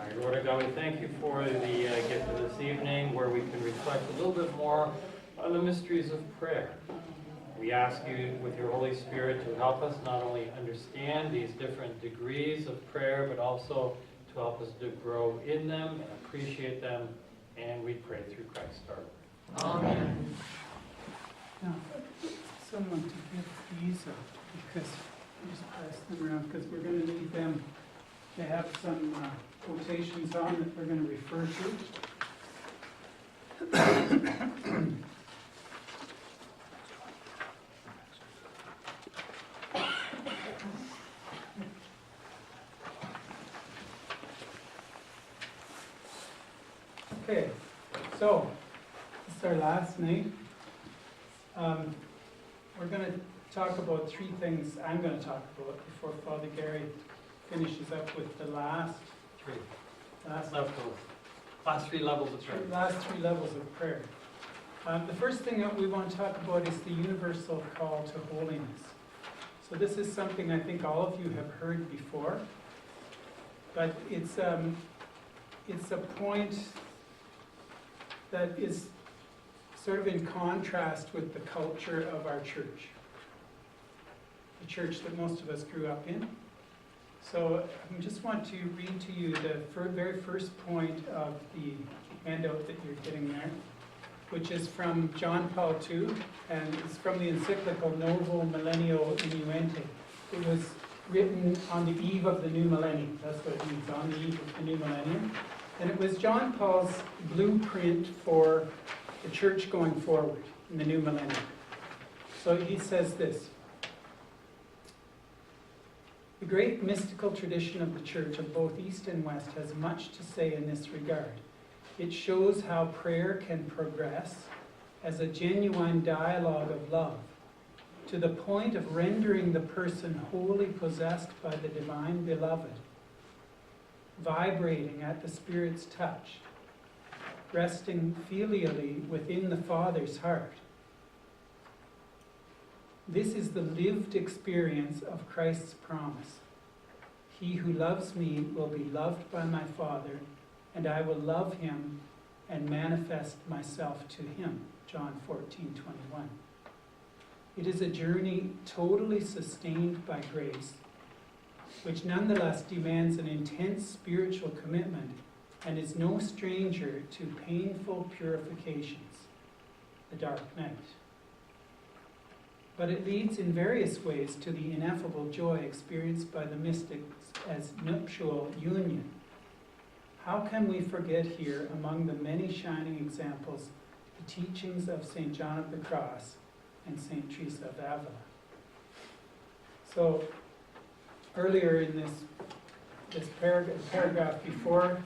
Our Lord our God, we thank you for the gift of this evening where we can reflect a little bit more on the mysteries of prayer. We ask you with your Holy Spirit to help us not only understand these different degrees of prayer, but also to help us to grow in them and appreciate them. And we pray through Christ our Lord. Amen. Now, someone to give these up, because just pass them around, because we're going to need them to have some quotations on that we're going to refer to. Okay, so this is our last night. We're going to talk about three things I'm going to talk about before Father Gary finishes up with the last three levels of prayer. The first thing that we want to talk about is the universal call to holiness. So this is something I think all of you have heard before, but it's a point that is sort of in contrast with the culture of our church, the church that most of us grew up in. So I just want to read to you the very first point of the handout that you're getting there, which is from John Paul II, and it's from the encyclical Novo Millennio Innuente. It was written on the eve of the new millennium. That's what it means, on the eve of the new millennium. And it was John Paul's blueprint for the church going forward in the new millennium. So he says this: the great mystical tradition of the church of both East and West has much to say in this regard. It shows how prayer can progress as a genuine dialogue of love to the point of rendering the person wholly possessed by the divine beloved, vibrating at the Spirit's touch, resting filially within the Father's heart. This is the lived experience of Christ's promise. He who loves me will be loved by my Father, and I will love him and manifest myself to him. John 14:21. It is a journey totally sustained by grace, which nonetheless demands an intense spiritual commitment and is no stranger to painful purifications, the dark night. But it leads in various ways to the ineffable joy experienced by the mystics as nuptial union. How can we forget here, among the many shining examples, the teachings of St. John of the Cross and St. Teresa of Avila? So, earlier in this paragraph before,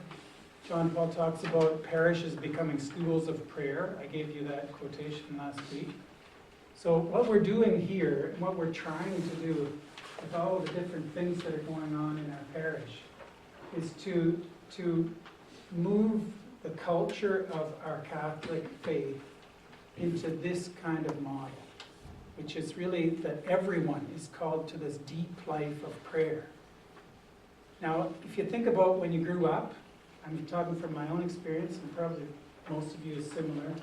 John Paul talks about parishes becoming schools of prayer. I gave you that quotation last week. So what we're doing here, and what we're trying to do with all of the different things that are going on in our parish, is to move the culture of our Catholic faith into this kind of model, which is really that everyone is called to this deep life of prayer. Now, if you think about when you grew up, I'm talking from my own experience, and probably most of you is similar.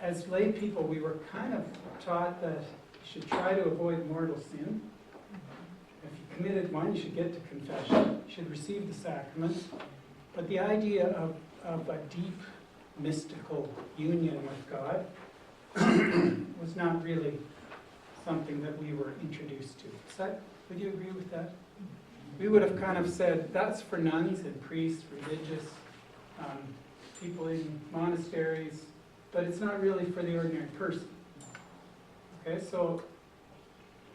As lay people, we were kind of taught that you should try to avoid mortal sin. If you committed one, you should get to confession. You should receive the sacrament. But the idea of a deep mystical union with God was not really something that we were introduced to. Would you agree with that? We would have kind of said that's for nuns and priests, religious, people in monasteries, but it's not really for the ordinary person. Okay, so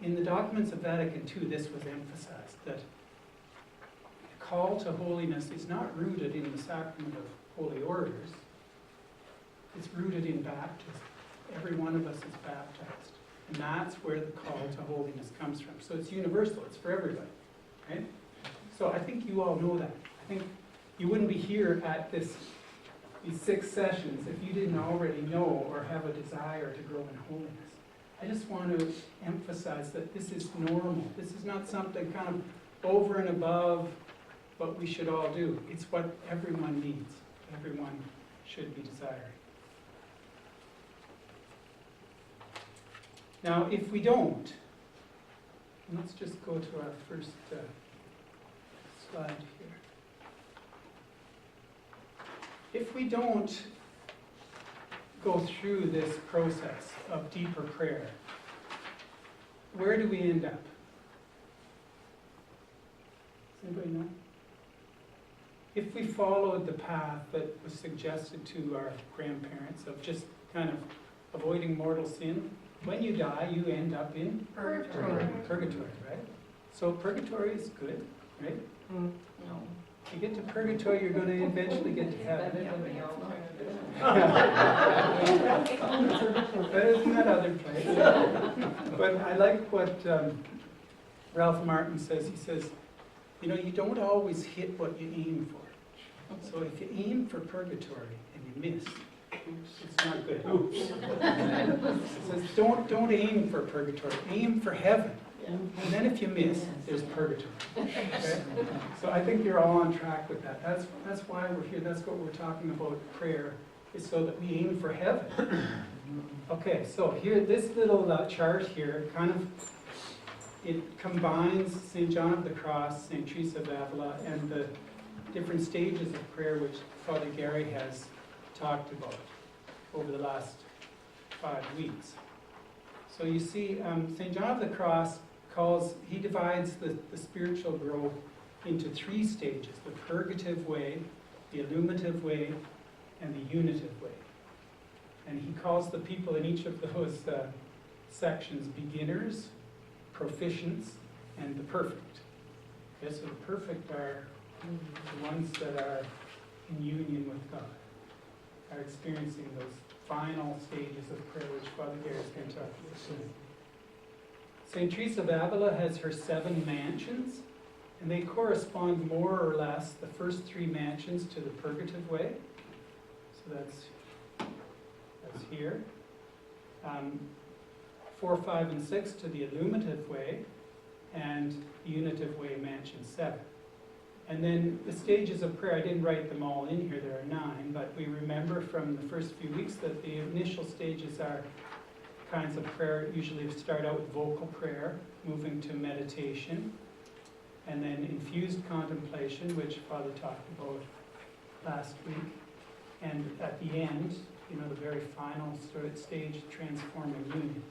in the documents of Vatican II, this was emphasized, that the call to holiness is not rooted in the sacrament of holy orders. It's rooted in baptism. Every one of us is baptized. And that's where the call to holiness comes from. So it's universal, it's for everybody. Right? So I think you all know that. I think you wouldn't be here at these 6 sessions if you didn't already know or have a desire to grow in holiness. I just want to emphasize that this is normal. This is not something kind of over and above what we should all do. It's what everyone needs, everyone should be desiring. Now, if we don't, let's just go to our first slide here. If we don't go through this process of deeper prayer, where do we end up? Does anybody know? If we followed the path that was suggested to our grandparents of just kind of avoiding mortal sin, when you die, you end up in Purgatory. Purgatory, right? So purgatory is good, right? No. You get to purgatory, you're going to eventually get to heaven. Better than that other place. But I like what Ralph Martin says. He says, you know, you don't always hit what you aim for. So if you aim for purgatory and you miss, it's not good. He says, don't aim for purgatory, aim for heaven. And then if you miss, there's purgatory. Okay? So I think you're all on track with that. That's why we're here. That's what we're talking about prayer, is so that we aim for heaven. Okay, so here, this little chart here, kind of, it combines St. John of the Cross, St. Teresa of Avila, and the different stages of prayer which Father Gary has talked about over the last 5 weeks. So you see, St. John of the Cross he divides the spiritual growth into 3 stages: the purgative way, the illuminative way, and the unitive way. And he calls the people in each of those sections beginners, proficients, and the perfect. Okay, so the perfect are the ones that are in union with God, are experiencing those final stages of prayer, which Father Gary is going to talk about soon. St. Teresa of Avila has her 7 mansions, and they correspond more or less, the first 3 mansions, to the purgative way. So that's here. 4, 5, and 6 to the illuminative way, and the unitive way, mansion 7. And then the stages of prayer, I didn't write them all in here, there are 9, but we remember from the first few weeks that the initial stages are kinds of prayer. Usually start out with vocal prayer, moving to meditation, and then infused contemplation, which Father talked about last week. And at the end, you know, the very final sort of stage, transforming union.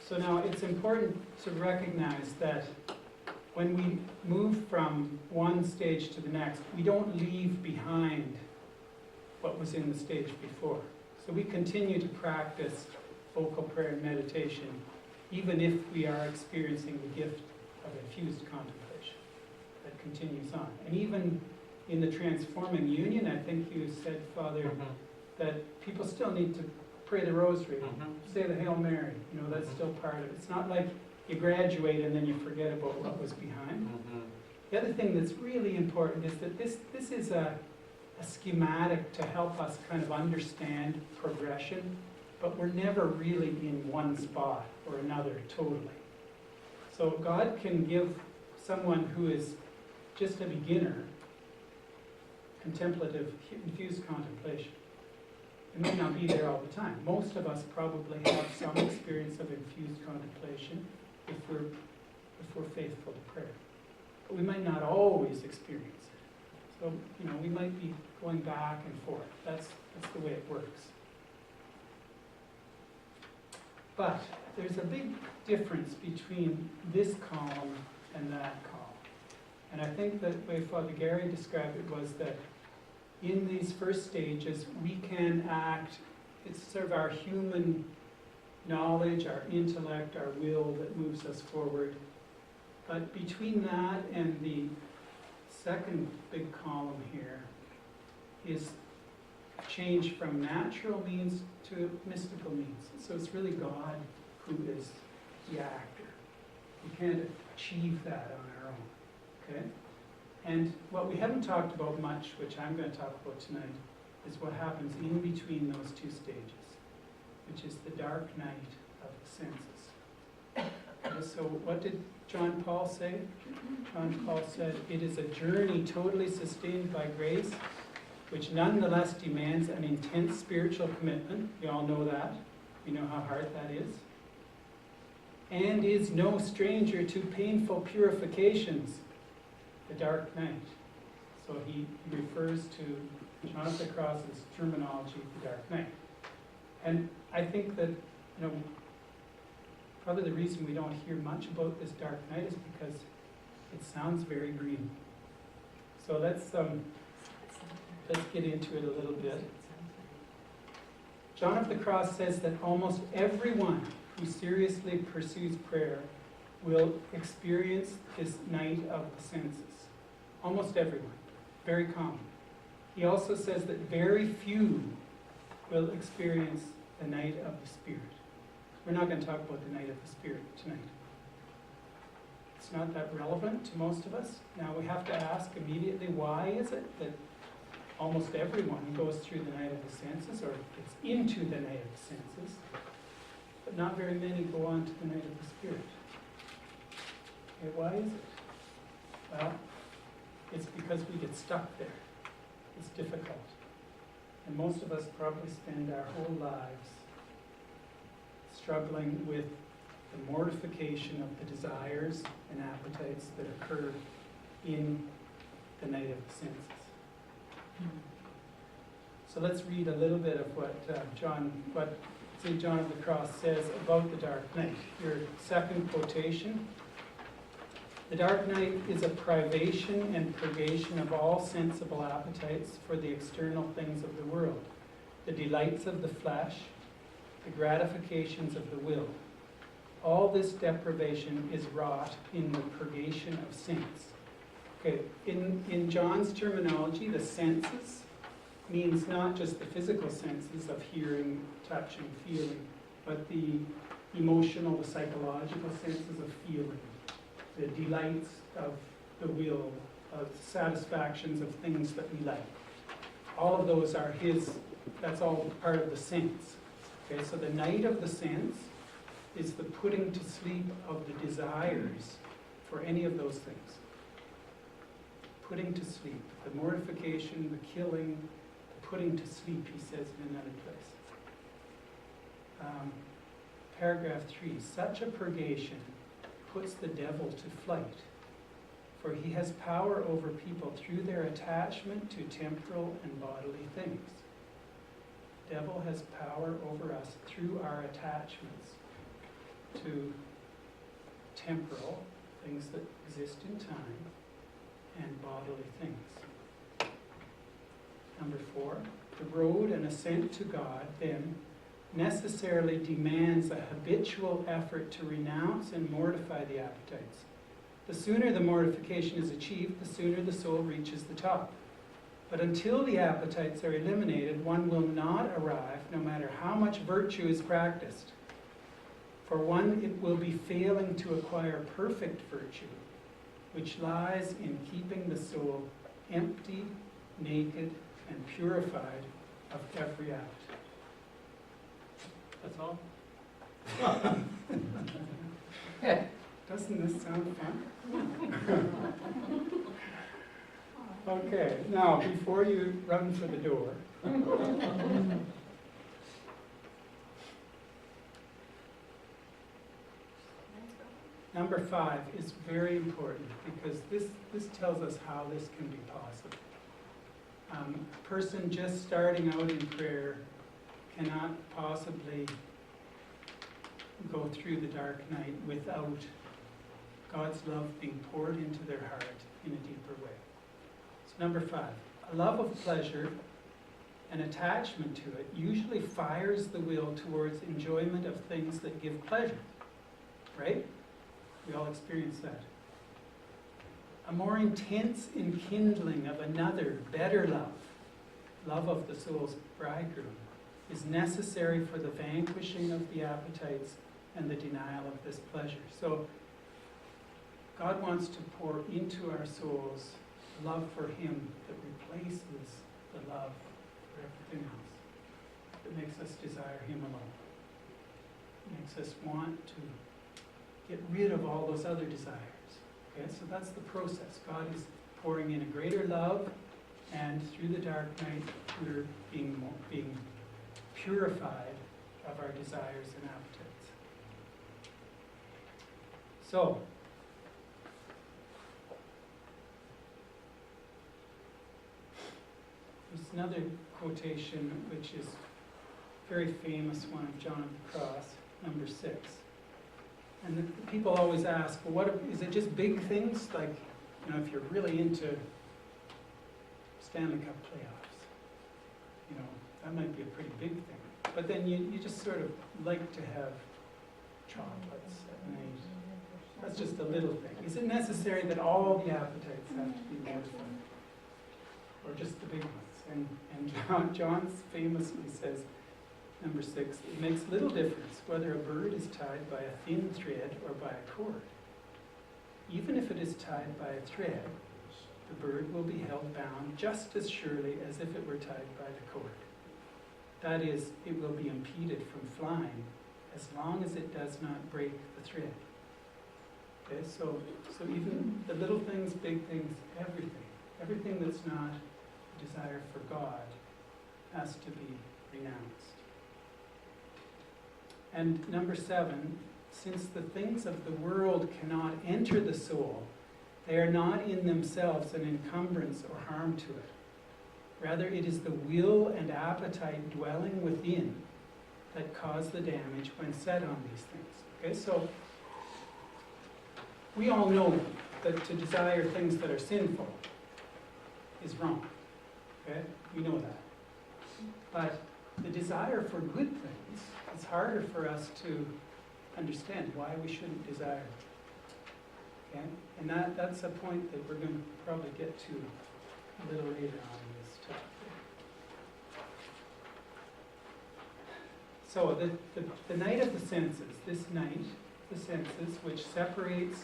So now it's important to recognize that when we move from one stage to the next, we don't leave behind what was in the stage before. So we continue to practice vocal prayer and meditation, even if we are experiencing the gift of infused contemplation that continues on. And even in the transforming union, I think you said, Father, that people still need to pray the rosary, say the Hail Mary. You know, that's still part of it. It's not like you graduate and then you forget about what was behind. The other thing that's really important is that this is a schematic to help us kind of understand progression, but we're never really in one spot or another totally. So God can give someone who is just a beginner contemplative, infused contemplation. It may not be there all the time. Most of us probably have some experience of infused contemplation if we're faithful to prayer. But we might not always experience it. So, you know, we might be going back and forth. That's the way it works. But there's a big difference between this column and that column. And I think that the way Father Gary described it was that in these first stages, we can act, it's sort of our human knowledge, our intellect, our will that moves us forward. But between that and the second big column here is change from natural means to mystical means. So it's really God who is the actor. We can't achieve that on our own, okay? And what we haven't talked about much, which I'm going to talk about tonight, is what happens in between those 2 stages, which is the dark night of the senses. So what did John Paul say? John Paul said, "It is a journey totally sustained by grace, which nonetheless demands an intense spiritual commitment." You all know that. You know how hard that is. "And is no stranger to painful purifications, the dark night." So he refers to John of the Cross's terminology, the dark night. And I think that, probably the reason we don't hear much about this dark night is because it sounds very green. So let's get into it a little bit. John of the Cross says that almost everyone who seriously pursues prayer will experience this night of the senses. Almost everyone. Very common. He also says that very few will experience the night of the Spirit. We're not going to talk about the night of the Spirit tonight. It's not that relevant to most of us. Now we have to ask immediately, why is it that almost everyone goes through the night of the senses, or gets into the night of the senses, but not very many go on to the night of the Spirit? Okay, why is it? Well, it's because we get stuck there. It's difficult. And most of us probably spend our whole lives struggling with the mortification of the desires and appetites that occur in the night of the senses. So let's read a little bit of what St. John of the Cross says about the dark night. Your second quotation: "The dark night is a privation and purgation of all sensible appetites for the external things of the world, the delights of the flesh, the gratifications of the will. All this deprivation is wrought in the purgation of saints." Okay, in John's terminology, the senses means not just the physical senses of hearing, touching, feeling, but the emotional, the psychological senses of feeling, the delights of the will, of satisfactions of things that we like. All of those are that's all part of the sense. Okay, so the night of the sense is the putting to sleep of the desires for any of those things. Putting to sleep, the mortification, the killing, the putting to sleep, he says in another place. Paragraph 3, "Such a purgation puts the devil to flight, for he has power over people through their attachment to temporal and bodily things." The devil has power over us through our attachments to temporal, things that exist in time, and bodily things. Number 4, "The road and ascent to God, then, necessarily demands a habitual effort to renounce and mortify the appetites. The sooner the mortification is achieved, the sooner the soul reaches the top. But until the appetites are eliminated, one will not arrive, no matter how much virtue is practiced. For one, it will be failing to acquire perfect virtue, which lies in keeping the soul empty, naked, and purified of every act." That's all? Doesn't this sound fun? Okay, now before you run for the door, number 5 is very important, because this tells us how this can be possible. A person just starting out in prayer cannot possibly go through the dark night without God's love being poured into their heart in a deeper way. So number 5, a love of pleasure, an attachment to it, usually fires the will towards enjoyment of things that give pleasure. Right? We all experience that. A more intense enkindling of another, better love of the soul's bridegroom, is necessary for the vanquishing of the appetites and the denial of this pleasure. So God wants to pour into our souls love for Him that replaces the love for everything else, that makes us desire Him alone. It makes us want to get rid of all those other desires. Okay, so that's the process. God is pouring in a greater love, and through the dark night, we're being purified of our desires and appetites. So, there's another quotation which is a very famous one of John of the Cross, number 6. And the people always ask, well, is it just big things? Like, if you're really into Stanley Cup playoffs, that might be a pretty big thing. But then you just sort of like to have chocolates at night. That's just a little thing. Is it necessary that all the appetites have to be mortified? Or just the big ones? And John famously says, number 6, it makes little difference whether a bird is tied by a thin thread or by a cord. Even if it is tied by a thread, the bird will be held bound just as surely as if it were tied by the cord. That is, it will be impeded from flying as long as it does not break the thread. Okay, so even the little things, big things, everything that's not a desire for God has to be renounced. And number 7, since the things of the world cannot enter the soul, they are not in themselves an encumbrance or harm to it. Rather, it is the will and appetite dwelling within that cause the damage when set on these things. Okay, so we all know that to desire things that are sinful is wrong. Okay, we know that. But the desire for good things is harder for us to understand why we shouldn't desire. Okay, and that's a point that we're going to probably get to a little later on in this topic. So the night of the senses, this night, the senses, which separates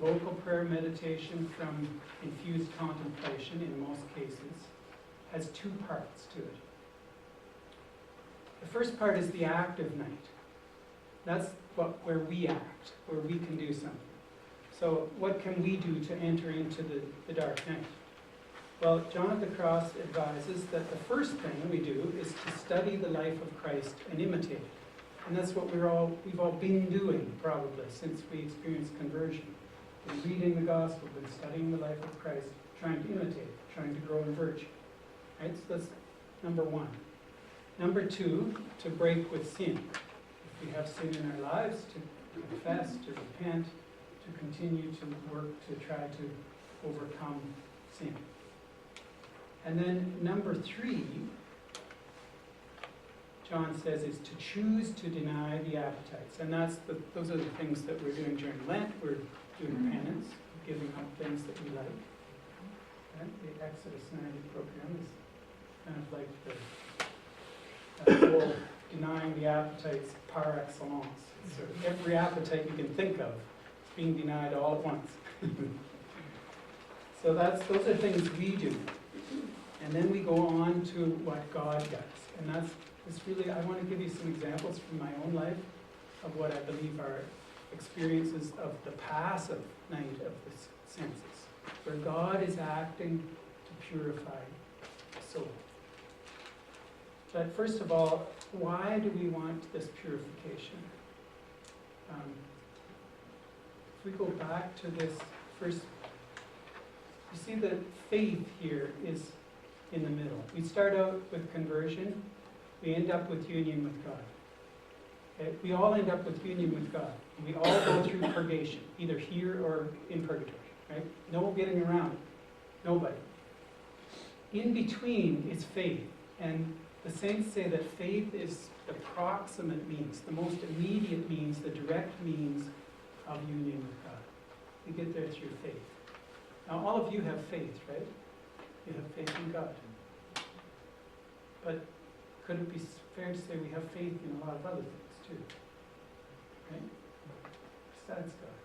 vocal prayer meditation from infused contemplation in most cases, has 2 parts to it. The first part is the active night. That's where we act, where we can do something. So what can we do to enter into the dark night? Well, John of the Cross advises that the first thing we do is to study the life of Christ and imitate it. And that's what we've all been doing, probably, since we experienced conversion. Been reading the Gospel, been studying the life of Christ, trying to imitate it, trying to grow in virtue. Right? So that's number 1. Number 2, to break with sin. If we have sin in our lives, to confess, to repent, to continue to work to try to overcome sin. And then number 3, John says, is to choose to deny the appetites. And those are the things that we're doing during Lent. We're doing penance, giving up things that we like. Right? The Exodus 90 program is kind of like the whole denying the appetites par excellence. So every appetite you can think of is being denied all at once. So those are things we do. And then we go on to what God does. And I want to give you some examples from my own life of what I believe are experiences of the passive night of the senses, where God is acting to purify the soul. But first of all, why do we want this purification? If we go back to this first, you see that faith here is in the middle. We start out with conversion, we end up with union with God. Okay? We all end up with union with God. We all go through purgation, either here or in purgatory, right? No getting around it. Nobody. In between is faith. And the saints say that faith is the proximate means, the most immediate means, the direct means of union with God. We get there through faith. Now, all of you have faith, right? You have faith in God. But could it be fair to say we have faith in a lot of other things too? Right? Besides God.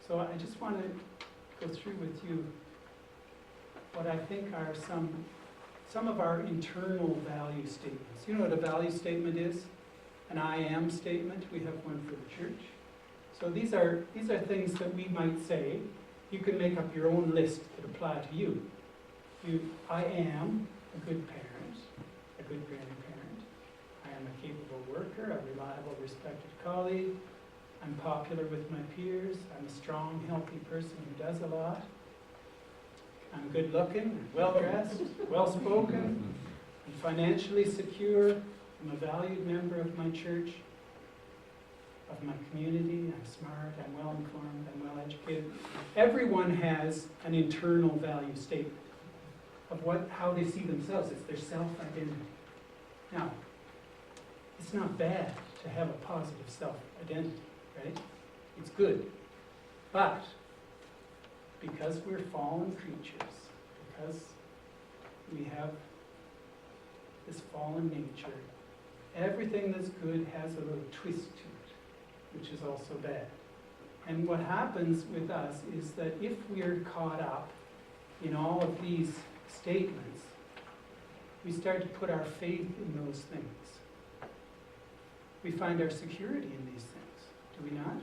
So I just want to go through with you what I think are some of our internal value statements. You know what a value statement is? an I am statement. We have one for the church. So these are things that we might say. You can make up your own list that apply to you. I am a good parent, a good grandparent. I am a capable worker, a reliable, respected colleague. I'm popular with my peers. I'm a strong, healthy person who does a lot. I'm good looking, well-dressed, well-spoken. I'm financially secure. I'm a valued member of my church, of my community. I'm smart, I'm well-informed, I'm well-educated. Everyone has an internal value statement of how they see themselves. It's their self-identity. Now, it's not bad to have a positive self-identity, right? It's good. But because we're fallen creatures, because we have this fallen nature, everything that's good has a little twist to it, which is also bad. And what happens with us is that if we're caught up in all of these statements, we start to put our faith in those things. We find our security in these things, do we not?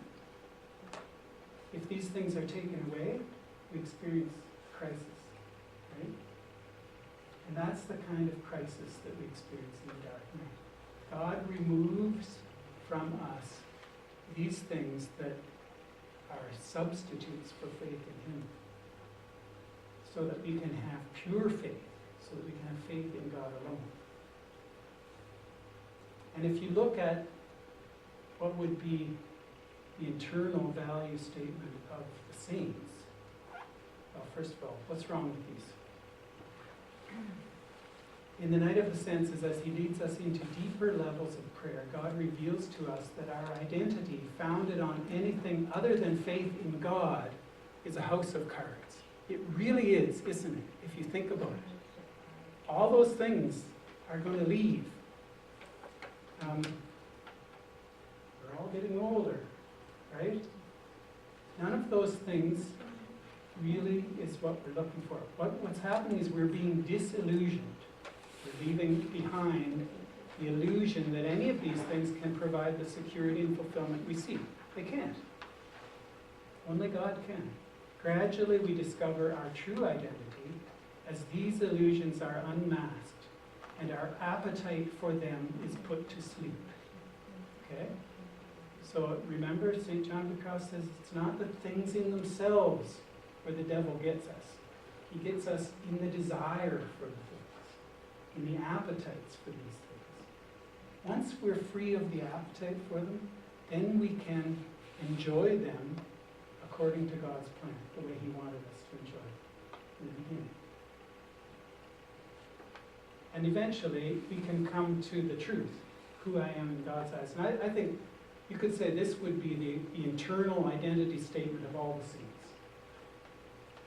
If these things are taken away, we experience crisis, right? And that's the kind of crisis that we experience in the dark night. God removes from us these things that are substitutes for faith in Him, so that we can have pure faith, so that we can have faith in God alone. And if you look at what would be the internal value statement of the saints, well, first of all, what's wrong with these? In the night of the senses, as He leads us into deeper levels of prayer, God reveals to us that our identity, founded on anything other than faith in God, is a house of cards. It really is, isn't it, if you think about it? All those things are going to leave. We're all getting older, right? None of those things really is what we're looking for. What's happening is we're being disillusioned. We're leaving behind the illusion that any of these things can provide the security and fulfillment we seek. They can't. Only God can. Gradually we discover our true identity as these illusions are unmasked and our appetite for them is put to sleep. Okay? So remember, St. John of the Cross says it's not the things in themselves where the devil gets us. He gets us in the desire for the things, in the appetites for these things. Once we're free of the appetite for them, then we can enjoy them according to God's plan, the way He wanted us to enjoy it in the beginning. And eventually, we can come to the truth, who I am in God's eyes. And I think you could say this would be the internal identity statement of all the saints.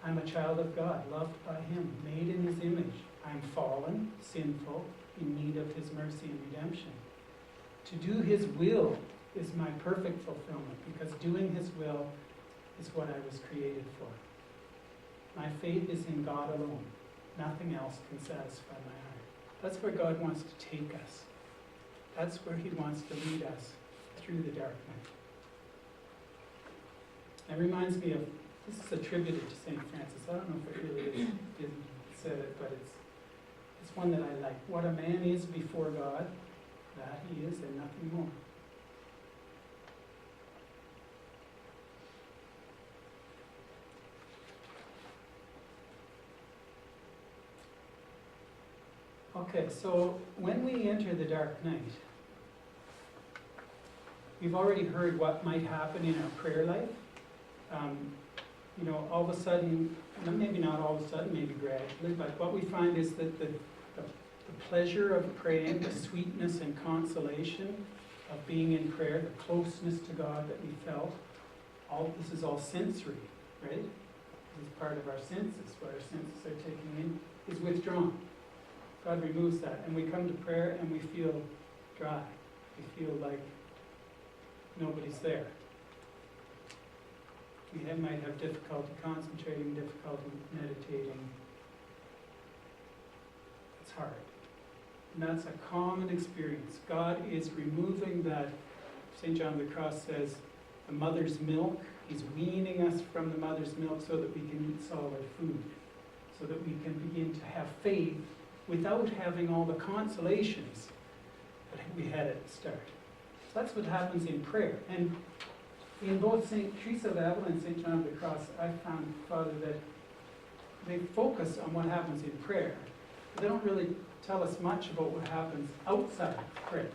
I'm a child of God, loved by Him, made in His image. I'm fallen, sinful, in need of His mercy and redemption. To do His will is my perfect fulfillment, because doing His will is what I was created for. My faith is in God alone. Nothing else can satisfy my heart. That's where God wants to take us. That's where He wants to lead us through the dark night. It reminds me of, this is attributed to St. Francis. I don't know if it really is, didn't say it, but it's one that I like. What a man is before God, that he is and nothing more. Okay, so when we enter the dark night, we've already heard what might happen in our prayer life. All of a sudden, maybe not all of a sudden, maybe gradually, but what we find is that the pleasure of praying, the sweetness and consolation of being in prayer, the closeness to God that we felt, this is all sensory, right? This is part of our senses, what our senses are taking in, is withdrawn. God removes that, and we come to prayer and we feel dry. We feel like nobody's there. We might have difficulty concentrating, difficulty meditating. It's hard. And that's a common experience. God is removing that, St. John of the Cross says, the mother's milk. He's weaning us from the mother's milk so that we can eat solid food, so that we can begin to have faith without having all the consolations that we had at the start. So that's what happens in prayer. And in both St. Teresa of Avila and St. John of the Cross, I found, Father, that they focus on what happens in prayer. But they don't really tell us much about what happens outside prayer.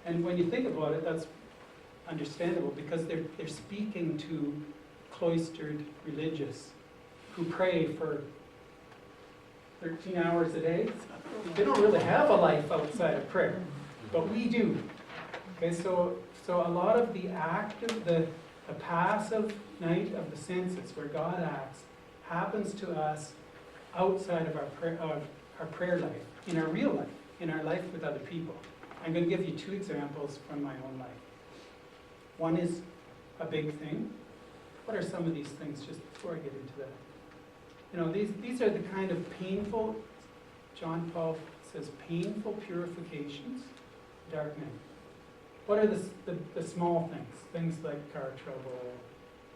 And when you think about it, that's understandable, because they're speaking to cloistered religious who pray for 13 hours a day. They don't really have a life outside of prayer, but we do. Okay, so a lot of the active, the passive night of the senses, where God acts, happens to us outside of our prayer life, in our real life, in our life with other people. I'm going to give you two examples from my own life. One is a big thing. What are some of these things, just before I get into that? You know, these are the kind of painful, John Paul says, painful purifications, dark night. What are the small things? Things like car trouble,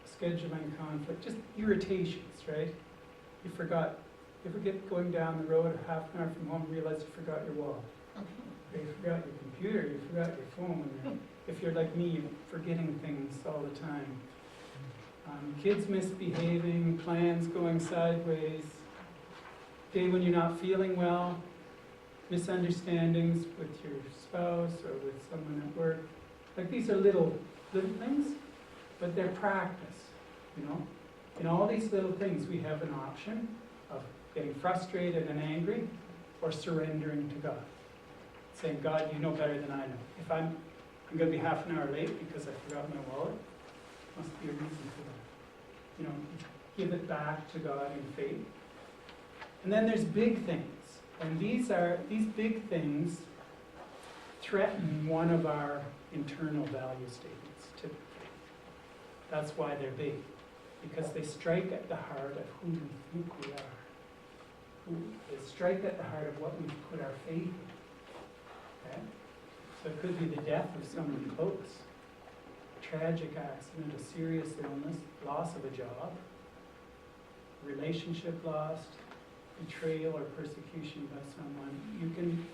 scheduling conflict, just irritations, right? You ever get going down the road a half an hour from home, realize you forgot your wallet. You forgot your computer, you forgot your phone. If you're like me, you're forgetting things all the time. Kids misbehaving, plans going sideways, day when you're not feeling well, misunderstandings with your spouse or with someone at work. Like, these are little things, but they're practice, you know. In all these little things, we have an option of getting frustrated and angry or surrendering to God. Saying, God, you know better than I know. If I'm going to be half an hour late because I forgot my wallet, must be a reason for that. You know, give it back to God in faith. And then there's big things. And these big things threaten one of our internal value statements, typically. That's why they're big. Because they strike at the heart of who we think we are. They strike at the heart of what we've put our faith in. Okay? So it could be the death of someone close, a tragic accident, a serious illness, loss of a job, relationship lost, betrayal or persecution by someone. You can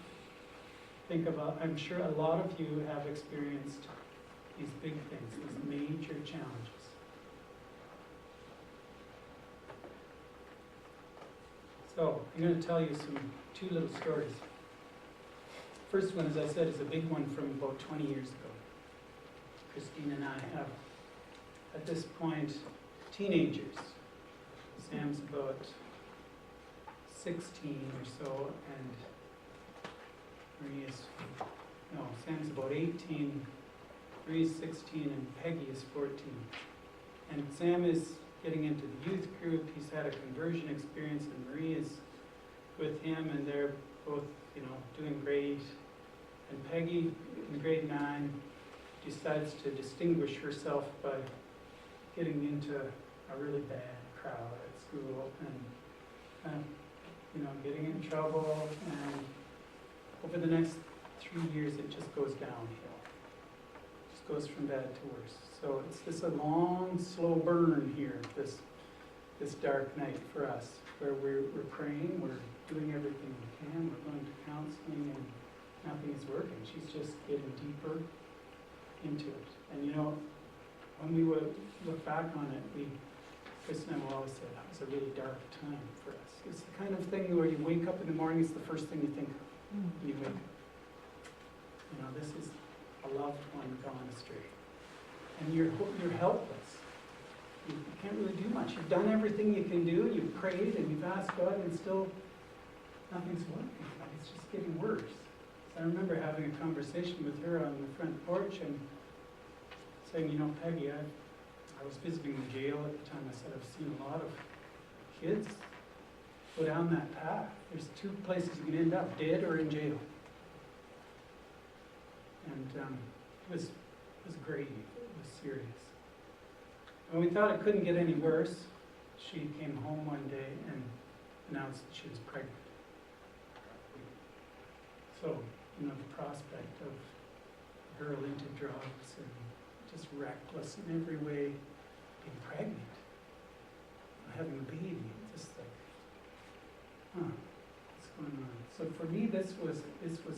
think about, I'm sure a lot of you have experienced these big things, these major challenges. So I'm going to tell you two little stories. First one, as I said, is a big one from about 20 years ago. Christine and I have, at this point, teenagers. Sam's about 16 or so, and Sam's about 18, Marie's 16, and Peggy is 14. And Sam is getting into the youth group. He's had a conversion experience, and Marie is with him, and they're both, doing great. And Peggy, in grade 9, decides to distinguish herself by getting into a really bad crowd at school and getting in trouble. And over the next 3 years, it just goes downhill. It just goes from bad to worse. So it's this a long, slow burn here, this dark night for us, where we're praying, we're doing everything we can, we're going to counseling, and nothing is working. She's just getting deeper into it. And when we would look back on it, Chris and I will always say that was a really dark time for us. It's the kind of thing where you wake up in the morning, it's the first thing you think of when you wake up. This is a loved one gone astray. And you're helpless. You can't really do much. You've done everything you can do. You've prayed and you've asked God, and still nothing's working. It's just getting worse. So I remember having a conversation with her on the front porch and saying, Peggy, I was visiting the jail at the time. I said, I've seen a lot of kids go down that path. There's two places you can end up, dead or in jail. And it was grave. It was serious. When we thought it couldn't get any worse, she came home one day and announced that she was pregnant. So, the prospect of girl into drugs and just reckless in every way, being pregnant, having a baby, just like, what's going on? So for me, this was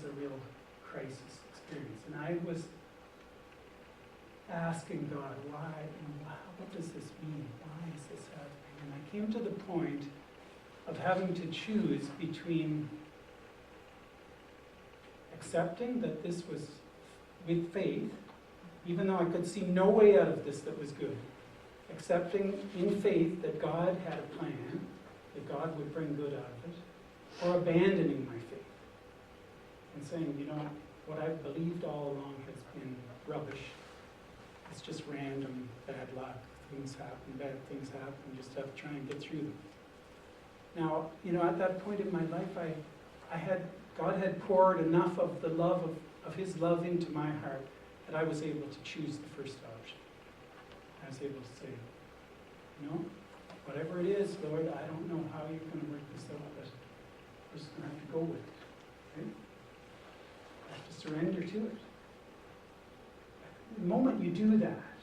a real crisis experience, and I was asking God, why, what does this mean? Why is this happening? And I came to the point of having to choose between accepting that this was with faith, even though I could see no way out of this that was good, accepting in faith that God had a plan, that God would bring good out of it, or abandoning my faith and saying, what I've believed all along has been rubbish. It's just random, bad luck. Things happen, bad things happen. You just have to try and get through them. Now, at that point in my life, God had poured enough of the love of His love into my heart that I was able to choose the first option. I was able to say, whatever it is, Lord, I don't know how you're going to work this out, but we're just going to have to go with it. Right? I have to surrender to it. The moment you do that,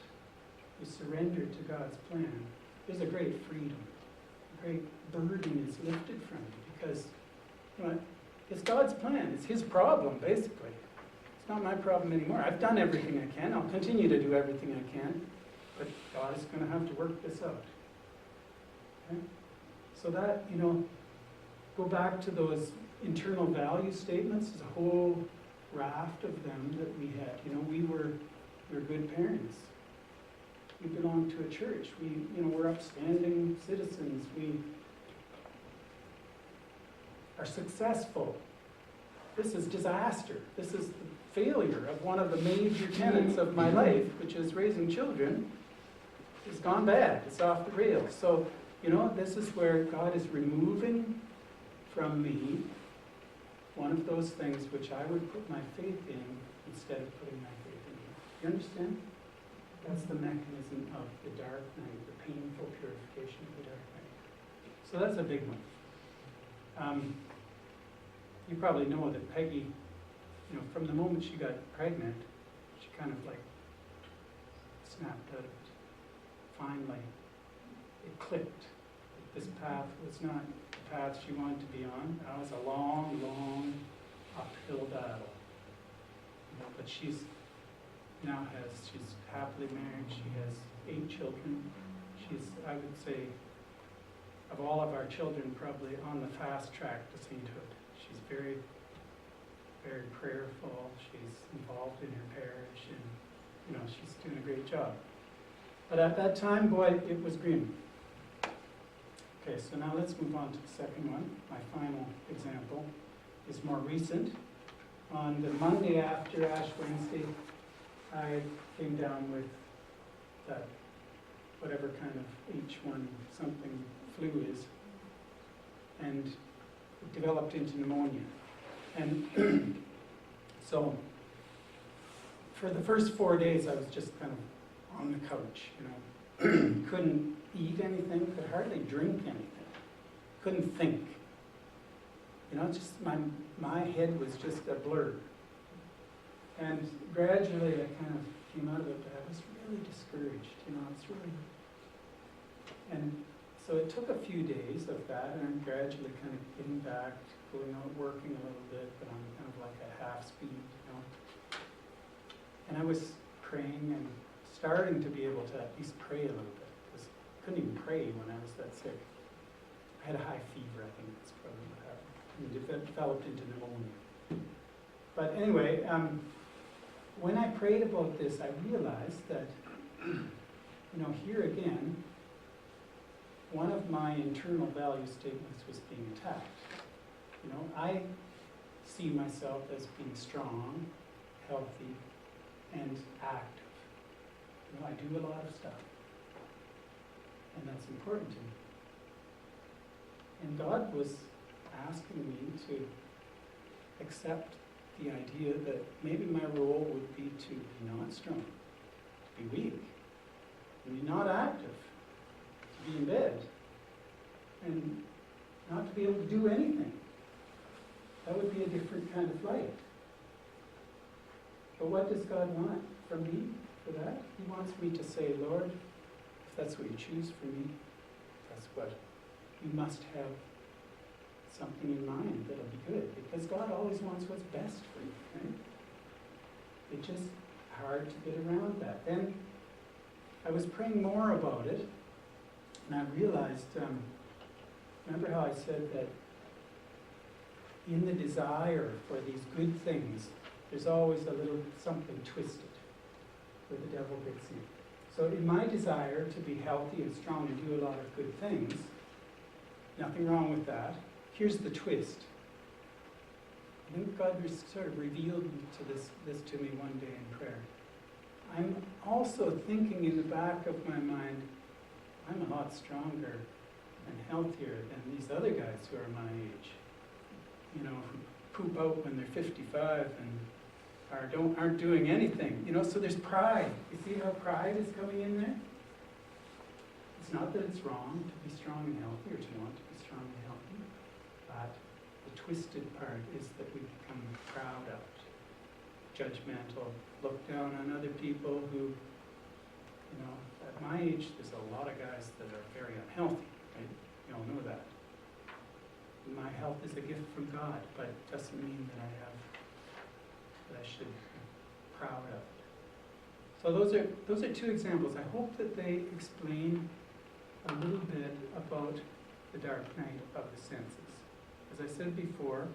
you surrender to God's plan, there's a great freedom. A great burden is lifted from you because it's God's plan. It's His problem, basically. It's not my problem anymore. I've done everything I can. I'll continue to do everything I can. But God is going to have to work this out. Okay? So that, go back to those internal value statements. There's a whole raft of them that we had. We were good parents. We belonged to a church. We're upstanding citizens. We are successful. This is disaster. This is the failure of one of the major tenets of my life, which is raising children. It's gone bad. It's off the rails. So, this is where God is removing from me one of those things which I would put my faith in instead of putting my faith in Him. You understand? That's the mechanism of the dark night, the painful purification of the dark night. So that's a big one. You probably know that Peggy, from the moment she got pregnant, she kind of snapped out of it. Finally, it clicked. This path was not the path she wanted to be on. That was a long, long uphill battle. But she's happily married. She has 8 children. She's, I would say, of all of our children, probably on the fast track to sainthood. She's very, very prayerful. She's involved in her parish, and she's doing a great job. But at that time, boy, it was grim. Okay, so now let's move on to the second one. My final example is more recent. On the Monday after Ash Wednesday, I came down with that whatever kind of H1 something flu is, and it developed into pneumonia. And so for the first 4 days, I was just kind of on the couch, couldn't eat anything, could hardly drink anything, couldn't think. Just my head was just a blur. And gradually I kind of came out of it, but I was really discouraged, and so it took a few days of that, and I'm gradually kind of getting back, going out, working a little bit, but on kind of like a half speed, And I was praying and starting to be able to at least pray a little bit, because I couldn't even pray when I was that sick. I had a high fever, I think that's probably what happened. It developed into pneumonia. But anyway, when I prayed about this, I realized that, here again, one of my internal value statements was being attacked. I see myself as being strong, healthy, and active. I do a lot of stuff. And that's important to me. And God was asking me to accept the idea that maybe my role would be to be not strong, to be weak, to be not active, to be in bed, and not to be able to do anything. That would be a different kind of life. But what does God want from me for that? He wants me to say, Lord, if that's what you choose for me, that's what you must have something in mind that'll be good. Because God always wants what's best for you, right? It's just hard to get around that. Then I was praying more about it, and I realized, remember how I said that in the desire for these good things, there's always a little something twisted where the devil gets in. So in my desire to be healthy and strong and do a lot of good things, nothing wrong with that. Here's the twist. I think God sort of revealed this to me one day in prayer. I'm also thinking in the back of my mind, I'm a lot stronger and healthier than these other guys who are my age. You know, who poop out when they're 55 and aren't doing anything. You know, so there's pride. You see how pride is coming in there? It's not that it's wrong to be strong and healthy or to want to be strong and healthy, but the twisted part is that we become proud of it, judgmental, look down on other people who, you know, at my age, there's a lot of guys that are very unhealthy, right? You all know that. My health is a gift from God, but it doesn't mean that I should be proud of it. So those are two examples. I hope that they explain a little bit about the dark night of the senses. As I said before,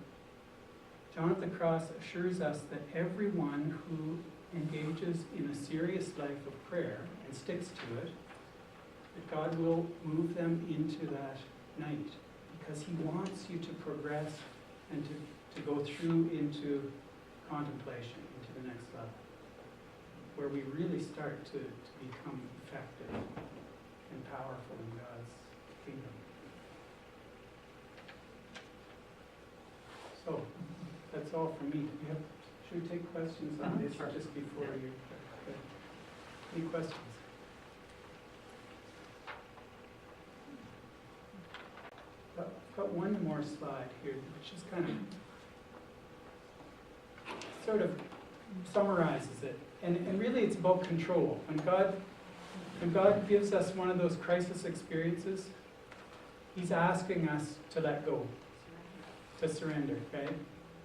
John of the Cross assures us that everyone who engages in a serious life of prayer and sticks to it, that God will move them into that night, because he wants you to progress and to go through into contemplation, into the next level, where we really start to become effective and powerful in God's kingdom. So, that's all from me. Should we take questions on this or just before you? Any questions? I've got one more slide here, which is kind of sort of summarizes it. And really it's about control. When God gives us one of those crisis experiences, he's asking us to let go, to surrender, okay?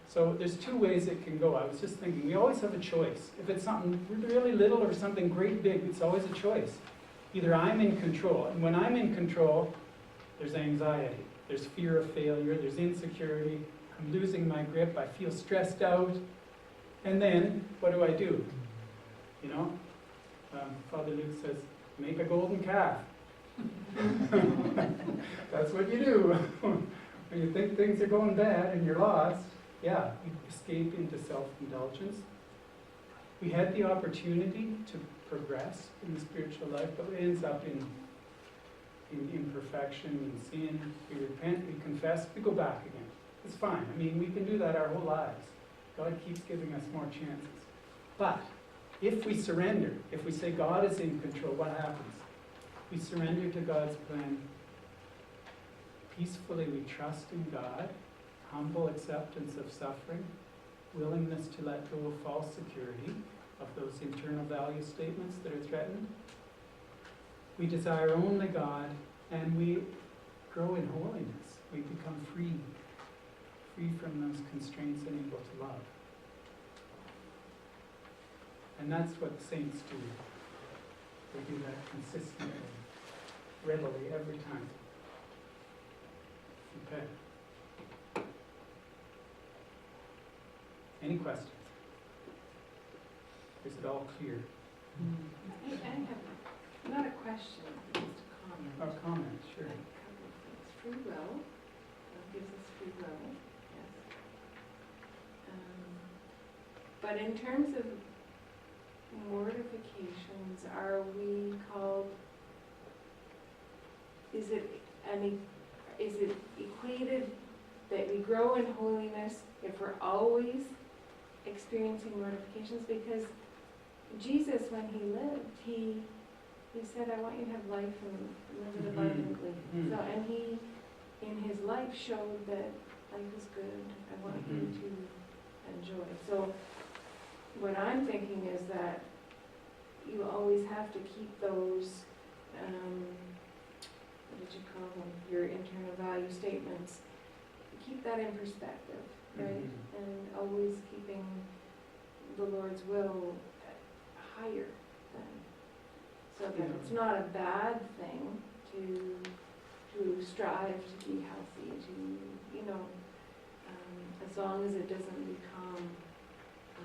So there's two ways it can go. I was just thinking, we always have a choice. If it's something really little or something great big, it's always a choice. Either I'm in control, and when I'm in control, there's anxiety, there's fear of failure, there's insecurity, I'm losing my grip, I feel stressed out, and then what do? You know, Father Luke says, make a golden calf. That's what you do. When you think things are going bad and you're lost, yeah, you escape into self-indulgence. We had the opportunity to progress in the spiritual life, but it ends up in imperfection and sin. We repent, we confess, we go back again. It's fine. I mean, we can do that our whole lives. God keeps giving us more chances. But if we surrender, if we say God is in control, what happens? We surrender to God's plan. Peacefully we trust in God, humble acceptance of suffering, willingness to let go of false security, of those internal value statements that are threatened. We desire only God, and we grow in holiness. We become free from those constraints and able to love. And that's what the saints do. They do that consistently, readily, every time. Okay. Any questions? Is it all clear? I have not a question, just a comment. Or comment, sure. A couple of things. Free will. God gives us free will, yes. But in terms of mortifications, are we called, is it equated that we grow in holiness if we're always experiencing mortifications? Because Jesus, when he lived, he said, I want you to have life and live it abundantly. Mhm. So, and he, in his life, showed that life is good, I want you to enjoy. So what I'm thinking is that you always have to keep those, what did you call them, your internal value statements, keep that in perspective, right? And always keeping the Lord's will higher than, so that it's not a bad thing to strive to be healthy, to, you know, as long as it doesn't become, I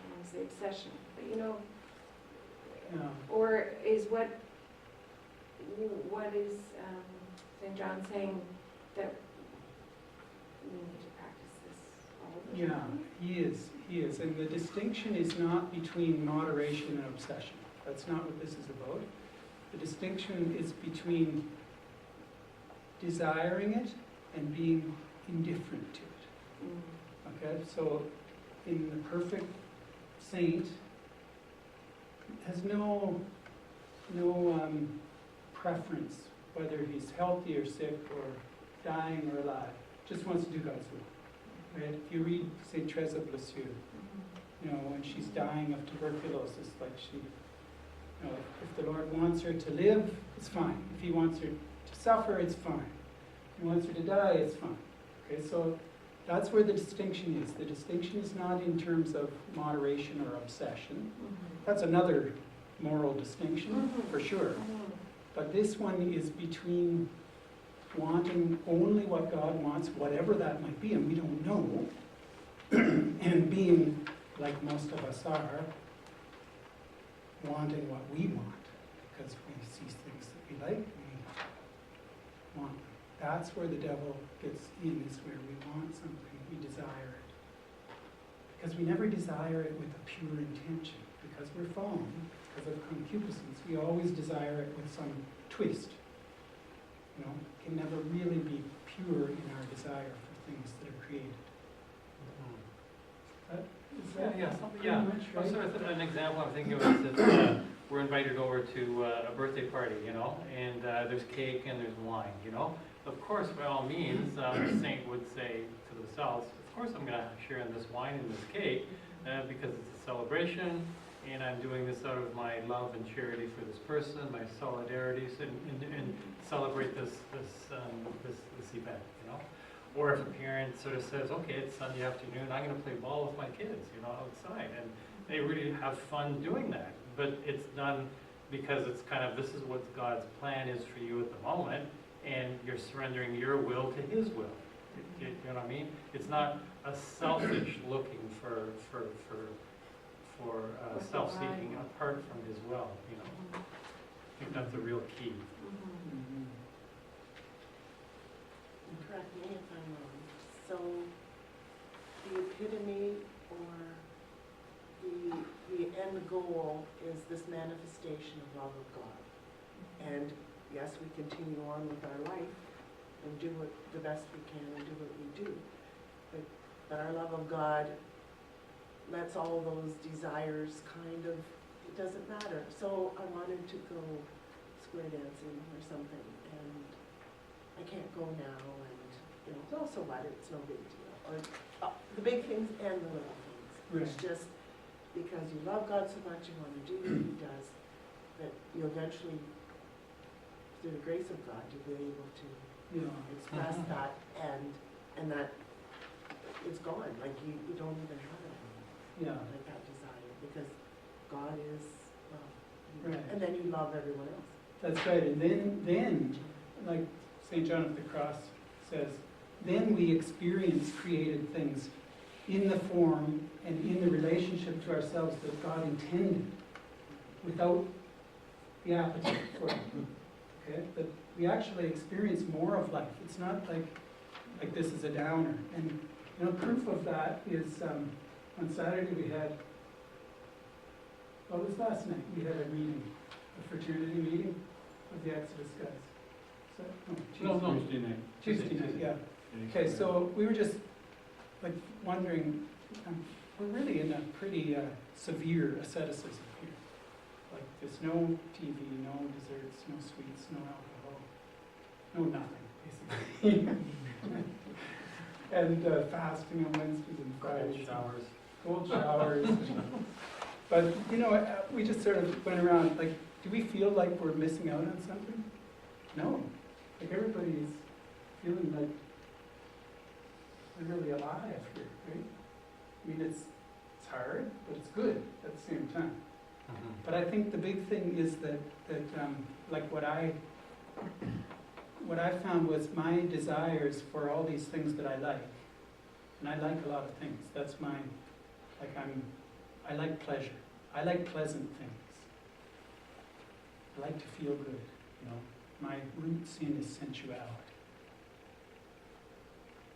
don't want to say obsession, but you know, or is what is St. John saying, that we need to practice this all the time? He is. And the distinction is not between moderation and obsession. That's not what this is about. The distinction is between desiring it and being indifferent to it. Okay, so in the perfect saint has no preference whether he's healthy or sick or dying or alive. Just wants to do God's will. Right? If you read Saint Therese of Lisieux, you know, when she's dying of tuberculosis, like she, you know, if the Lord wants her to live, it's fine. If He wants her to suffer, it's fine. If He wants her to die, it's fine. Okay, so that's where the distinction is. The distinction is not in terms of moderation or obsession. That's another moral distinction, for sure. But this one is between wanting only what God wants, whatever that might be, and we don't know, and being, like most of us are, wanting what we want, because we see things that we like, we want them. That's where the devil gets in, is where we want something, we desire it. Because we never desire it with a pure intention, because we're fallen, because of concupiscence. We always desire it with some twist. You know, it can never really be pure in our desire for things that are created. Right? Sort of an example I'm thinking of is that we're invited over to a birthday party, you know, and there's cake and there's wine, you know. Of course, by all means, the saint would say to themselves, of course I'm going to share in this wine and this cake because it's a celebration, and I'm doing this out of my love and charity for this person, my solidarity, and celebrate this event, you know. Or if a parent sort of says, okay, it's Sunday afternoon, I'm going to play ball with my kids, you know, outside, and they really have fun doing that. But it's done because it's kind of, this is what God's plan is for you at the moment, and you're surrendering your will to His will. You know what I mean? It's not a selfish looking for self-seeking apart from His will, you know. I think that's the real key. Correct me if I'm wrong. So the epitome or the end goal is this manifestation of love of God. And yes, we continue on with our life and do what the best we can and do what we do. But our love of God lets all those desires kind of, it doesn't matter. So I wanted to go square dancing or something, and I can't go now, and you know, so what? It's no big deal. Or the big things and the little things. It's just because you love God so much, you want to do what He does, that you eventually, through the grace of God, you'll be able to express that, and that it's gone. Like you don't even have it anymore. Like that desire, because God is love. Right. And then you love everyone else. That's right. And then, like St. John of the Cross says, then we experience created things in the form and in the relationship to ourselves that God intended, without the appetite for it. Okay? But we actually experience more of life. It's not like this is a downer. And you know, proof of that is on Saturday we had, what was last night? We had a meeting, a fraternity meeting of the Exodus guys. Tuesday night, yeah. Okay, so we were just like wondering, we're really in a pretty severe asceticism here. Like there's no TV, no desserts, no sweets, no alcohol, no nothing, basically. and fasting on Wednesdays and Fridays. Showers. Cold showers. But, you know, we just sort of went around, like, do we feel like we're missing out on something? No. Like, everybody's feeling like they're really alive here, right? I mean, it's hard, but it's good at the same time. But I think the big thing is that like what I found was my desires for all these things that I like, and I like a lot of things. That's my, like I like pleasure. I like pleasant things. I like to feel good, you know. My root sin is sensuality.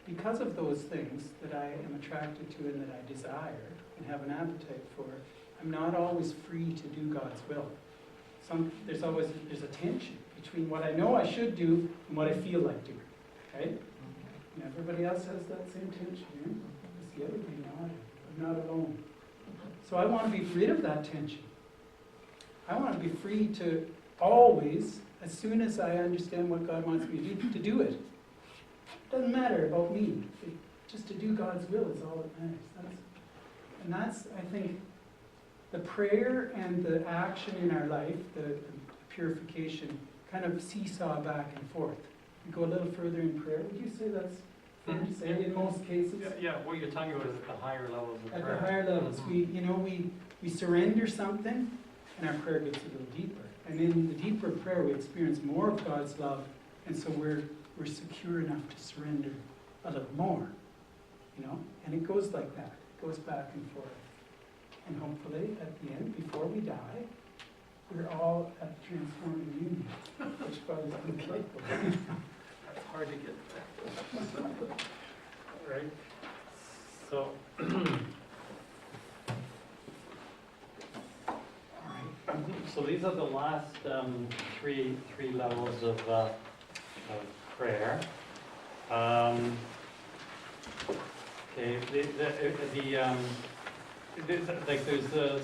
Because of those things that I am attracted to and that I desire and have an appetite for, I'm not always free to do God's will. There's a tension between what I know I should do and what I feel like doing, right? And everybody else has that same tension, yeah? It's the other thing, I'm not alone. So I want to be rid of that tension. I want to be free to always, as soon as I understand what God wants me to do it. It doesn't matter about me. Just to do God's will is all that matters. That's, I think, the prayer and the action in our life, the purification, kind of seesaw back and forth. We go a little further in prayer. Would you say that's fair to say in most cases? Yeah, what you're talking about is at the higher levels of At prayer. the higher levels, we surrender something, and our prayer gets a little deeper. And in the deeper prayer, we experience more of God's love, and so we're secure enough to surrender a little more, you know. And it goes like that. It goes back and forth. And hopefully, at the end, before we die, we're all at transforming union, which God is unbelievable. It's hard to get there. Right? So, so these are the last three levels of prayer. Okay, St. Teresa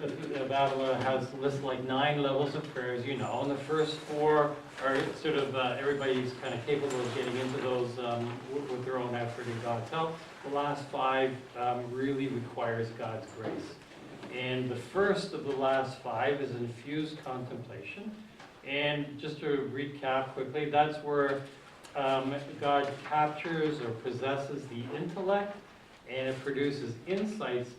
of Avila has listed like 9 levels of prayer, as you know, and the first 4 are sort of everybody's kind of capable of getting into those with their own effort and God's help. The last 5 really requires God's grace. And the first of the last 5 is infused contemplation. And just to recap quickly, that's where God captures or possesses the intellect, and it produces insights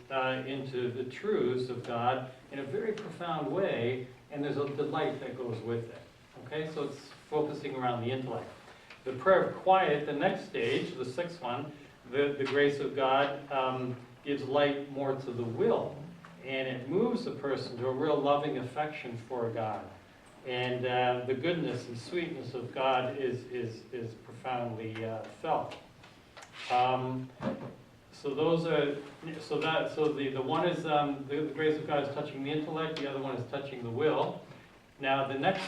into the truths of God in a very profound way, and there's a delight that goes with it. Okay, so it's focusing around the intellect. The prayer of quiet, the next stage, the 6th one, the grace of God gives light more to the will, and it moves the person to a real loving affection for God. And the goodness and sweetness of God is profoundly felt. So those are, the one is the grace of God is touching the intellect, the other one is touching the will. Now the next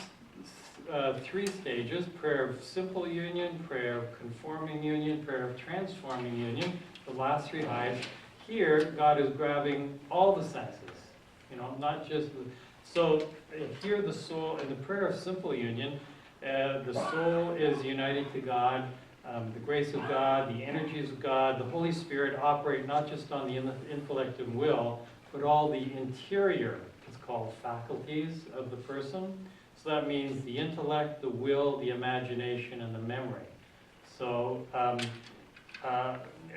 3 stages, prayer of simple union, prayer of conforming union, prayer of transforming union, the last 3 highs. Here, God is grabbing all the senses, you know, not just the, so here the soul, in the prayer of simple union, the soul is united to God. The grace of God, the energies of God, the Holy Spirit operate not just on the intellect and will, but all the interior, it's called faculties of the person. So that means the intellect, the will, the imagination, and the memory. So,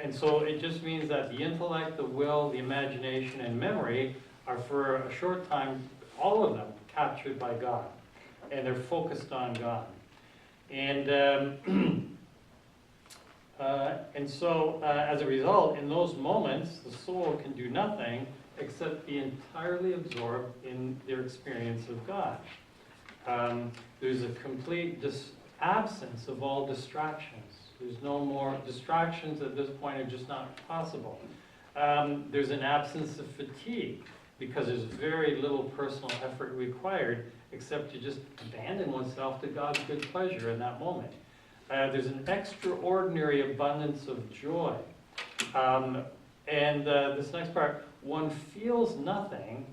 and so it just means that the intellect, the will, the imagination, and memory are for a short time, all of them captured by God. And they're focused on God. And so, as a result, in those moments, the soul can do nothing except be entirely absorbed in their experience of God. There's a complete absence of all distractions. There's no more distractions at this point, are just not possible. There's an absence of fatigue because there's very little personal effort required except to just abandon oneself to God's good pleasure in that moment. There's an extraordinary abundance of joy. This next part, one feels nothing,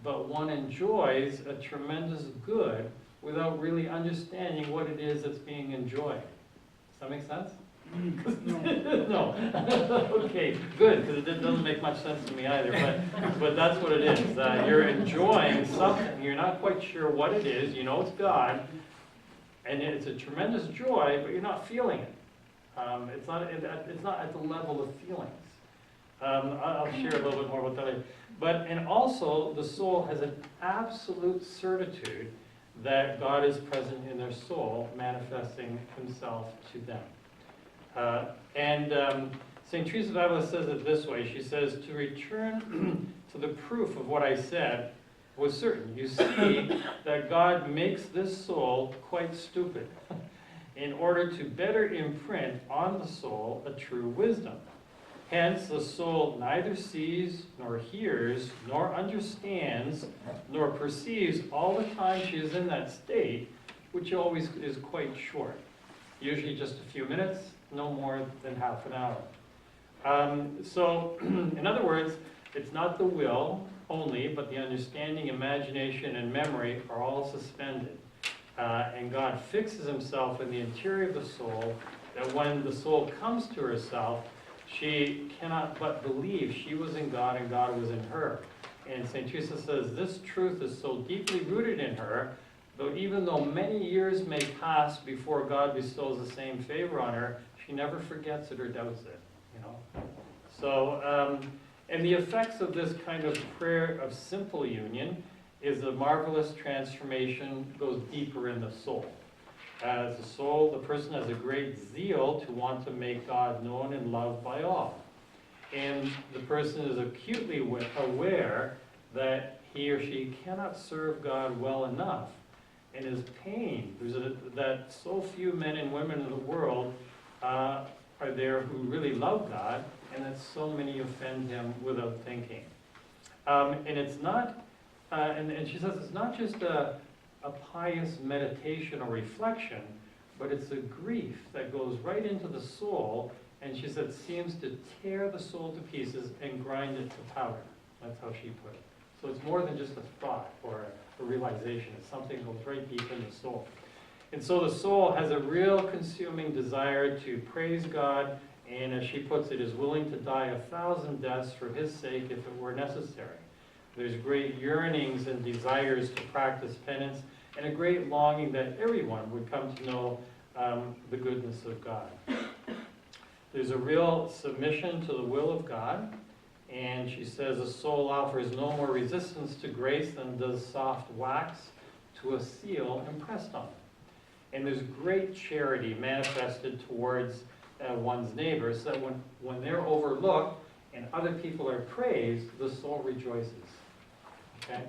but one enjoys a tremendous good without really understanding what it is that's being enjoyed. Does that make sense? No. Okay, good, because it doesn't make much sense to me either, but that's what it is. You're enjoying something, you're not quite sure what it is, you know it's God, and it's a tremendous joy, but you're not feeling it. It's not at the level of feelings. I'll share a little bit more about that later. And also, the soul has an absolute certitude that God is present in their soul, manifesting himself to them. St. Teresa of Avila says it this way. She says, to return to the proof of what I said was certain. You see that God makes this soul quite stupid in order to better imprint on the soul a true wisdom. Hence, the soul neither sees, nor hears, nor understands, nor perceives all the time she is in that state, which always is quite short. Usually just a few minutes, no more than half an hour. In other words, it's not the will only, but the understanding, imagination, and memory are all suspended. And God fixes himself in the interior of the soul, that when the soul comes to herself, she cannot but believe she was in God and God was in her. And St. Teresa says this truth is so deeply rooted in her, even though many years may pass before God bestows the same favor on her, she never forgets it or doubts it, you know. So, and the effects of this kind of prayer of simple union is a marvelous transformation, goes deeper in the soul. As the soul, the person has a great zeal to want to make God known and loved by all. And the person is acutely aware that he or she cannot serve God well enough, and is pained that so few men and women in the world are there who really love God, and that so many offend him without thinking. And it's not, and she says it's not just a pious meditation or reflection, but it's a grief that goes right into the soul, and she said seems to tear the soul to pieces and grind it to powder. That's how she put it. So it's more than just a thought or a realization. It's something that goes right deep in the soul. And so the soul has a real consuming desire to praise God, and as she puts it, is willing to die 1,000 deaths for his sake if it were necessary. There's great yearnings and desires to practice penance, and a great longing that everyone would come to know the goodness of God. There's a real submission to the will of God, and she says a soul offers no more resistance to grace than does soft wax to a seal impressed on it. And there's great charity manifested towards one's neighbors, so that when they're overlooked and other people are praised, the soul rejoices. Okay?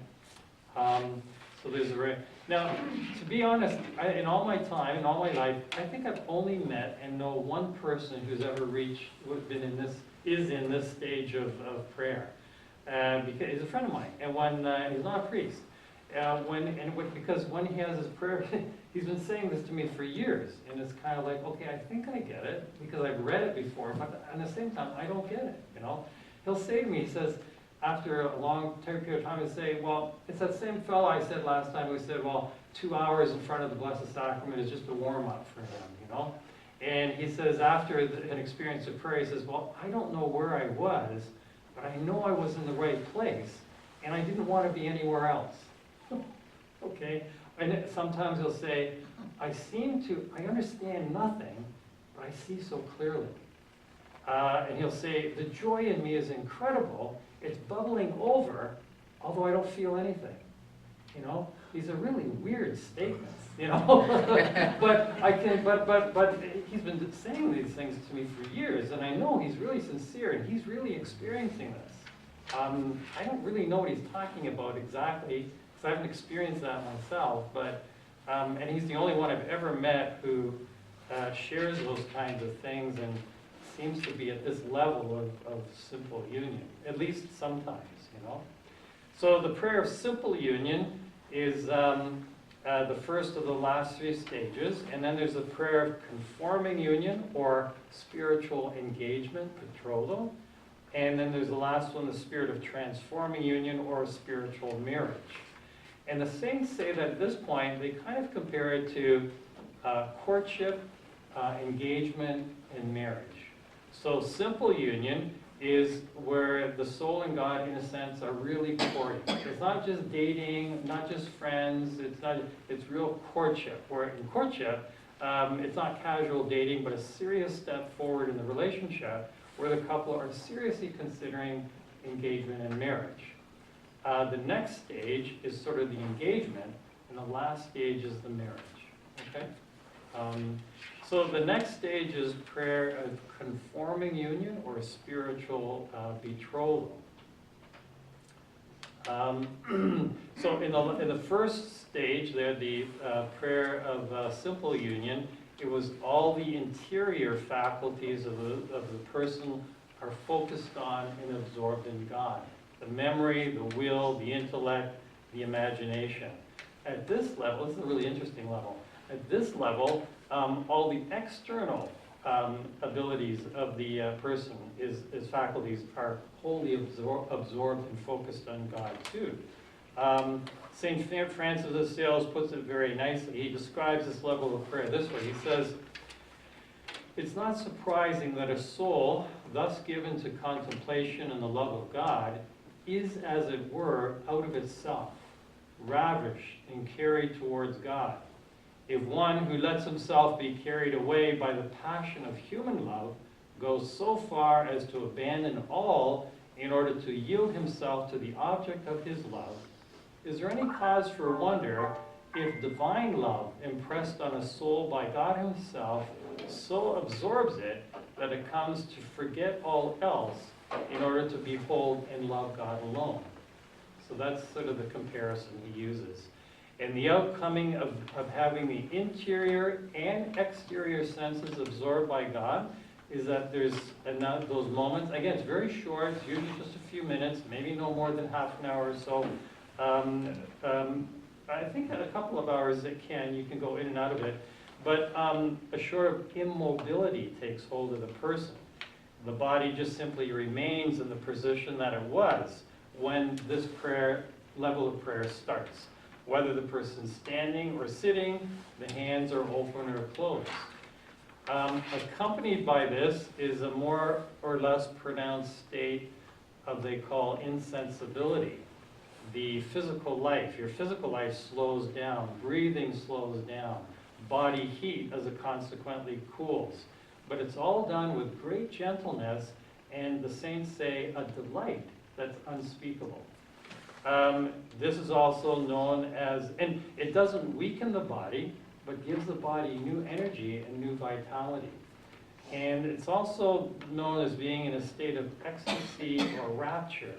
So there's a now, to be honest, in all my time, in all my life, I think I've only met and know one person who's ever is in this stage of prayer. Because he's a friend of mine, and he's not a priest. Because when he has his prayer, he's been saying this to me for years, and it's kind of like, okay, I think I get it, because I've read it before, but at the same time, I don't get it, you know? He'll say to me, he says, after a long period of time, he'll say, well, it's that same fellow I said last time who said, well, 2 hours in front of the Blessed Sacrament is just a warm-up for him, you know? And he says, after an experience of prayer, he says, well, I don't know where I was, but I know I was in the right place, and I didn't want to be anywhere else. Okay? And sometimes he'll say, I understand nothing, but I see so clearly. And he'll say, the joy in me is incredible. It's bubbling over, although I don't feel anything. You know? These are really weird statements, you know? but he's been saying these things to me for years, and I know he's really sincere, and he's really experiencing this. I don't really know what he's talking about exactly, because I haven't experienced that myself, but, and he's the only one I've ever met who shares those kinds of things and seems to be at this level of simple union, at least sometimes, you know. So the prayer of simple union is the first of the last 3 stages, and then there's the prayer of conforming union or spiritual engagement, betrothal, and then there's the last one, the spirit of transforming union or spiritual marriage. And the saints say that at this point, they kind of compare it to courtship, engagement and marriage. So simple union is where the soul and God, in a sense, are really courting. It's not just dating, not just friends, it's real courtship. Where in courtship, it's not casual dating, but a serious step forward in the relationship where the couple are seriously considering engagement and marriage. The next stage is sort of the engagement, and the last stage is the marriage. Okay? So the next stage is prayer of conforming union or spiritual betrothal. So in the first stage there, the prayer of simple union, it was all the interior faculties of the person are focused on and absorbed in God. The memory, the will, the intellect, the imagination. At this level, this is a really interesting level. At this level, all the external abilities of the person, his faculties, are wholly absorbed and focused on God too. St. Francis of Sales puts it very nicely. He describes this level of prayer this way. He says, "It's not surprising that a soul, thus given to contemplation and the love of God, is, as it were, out of itself, ravished and carried towards God. If one who lets himself be carried away by the passion of human love goes so far as to abandon all in order to yield himself to the object of his love, is there any cause for wonder if divine love impressed on a soul by God himself so absorbs it that it comes to forget all else in order to behold and love God alone?" So that's sort of the comparison he uses. And the outcoming of having the interior and exterior senses absorbed by God is that there's those moments, again, it's very short, it's usually just a few minutes, maybe no more than half an hour or so. I think at a couple of hours you can go in and out of it, but a sort of immobility takes hold of the person. The body just simply remains in the position that it was when this level of prayer starts. Whether the person's standing or sitting, the hands are open or closed. Accompanied by this is a more or less pronounced state of they call insensibility. The physical life, your physical life slows down, breathing slows down, body heat as it consequently cools. But it's all done with great gentleness and the saints say a delight that's unspeakable. This is also known as, and it doesn't weaken the body, but gives the body new energy and new vitality. And it's also known as being in a state of ecstasy or rapture.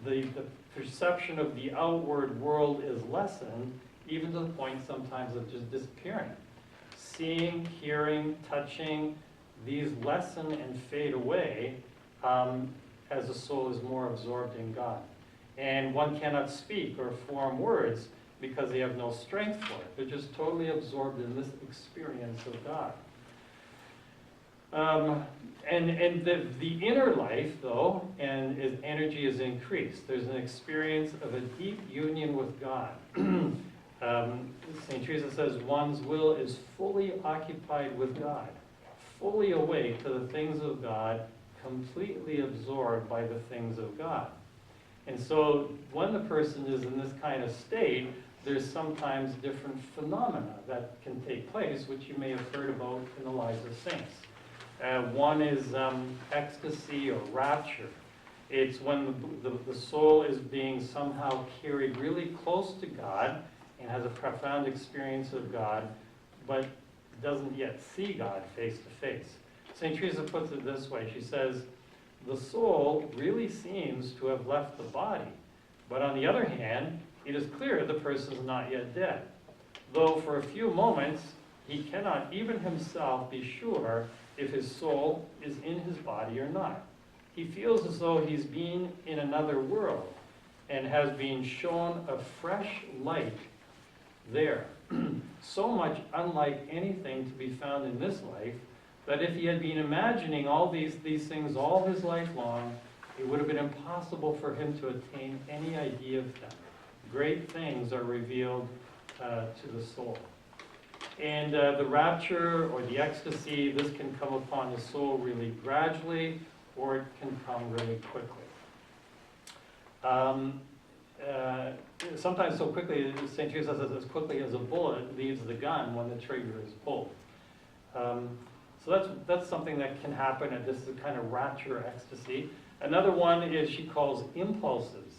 The perception of the outward world is lessened, even to the point sometimes of just disappearing. Seeing, hearing, touching, these lessen and fade away as the soul is more absorbed in God. And one cannot speak or form words because they have no strength for it. They're just totally absorbed in this experience of God. And the inner life, though, and its energy is increased. There's an experience of a deep union with God. St. Teresa says, one's will is fully occupied with God, fully awake to the things of God, completely absorbed by the things of God. And so when the person is in this kind of state, there's sometimes different phenomena that can take place, which you may have heard about in the lives of saints. One is ecstasy or rapture. It's when the soul is being somehow carried really close to God and has a profound experience of God, but doesn't yet see God face to face. St. Teresa puts it this way. She says, the soul really seems to have left the body, but on the other hand, it is clear the person is not yet dead, though for a few moments he cannot even himself be sure if his soul is in his body or not. He feels as though he's been in another world and has been shown a fresh light there, so much unlike anything to be found in this life, that if he had been imagining all these things all his life long, it would have been impossible for him to attain any idea of them. Great things are revealed to the soul. And the rapture or the ecstasy, this can come upon the soul really gradually, or it can come really quickly. Sometimes so quickly, St. Teresa says, as quickly as a bullet leaves the gun when the trigger is pulled. So that's something that can happen, and this is a kind of rapture ecstasy. Another one is she calls impulses.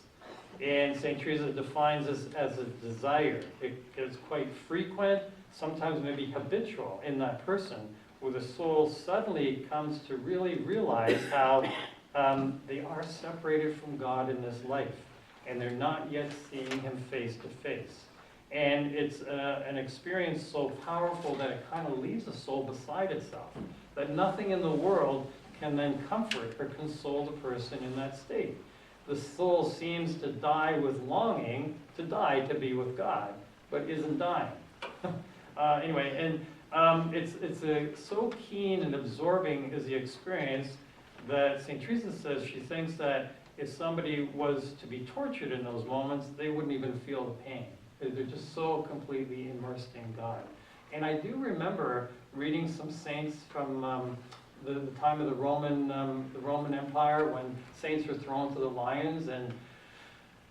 And St. Teresa defines this as a desire. It is quite frequent, sometimes maybe habitual in that person, where the soul suddenly comes to really realize how they are separated from God in this life, and they're not yet seeing Him face to face. And it's an experience so powerful that it kind of leaves the soul beside itself, that nothing in the world can then comfort or console the person in that state. The soul seems to die with longing to die to be with God, but isn't dying. Anyway, and it's so keen and absorbing is the experience that St. Teresa says she thinks that if somebody was to be tortured in those moments, they wouldn't even feel the pain. They're just so completely immersed in God. And I do remember reading some saints from the time of the Roman Empire, when saints were thrown to the lions, and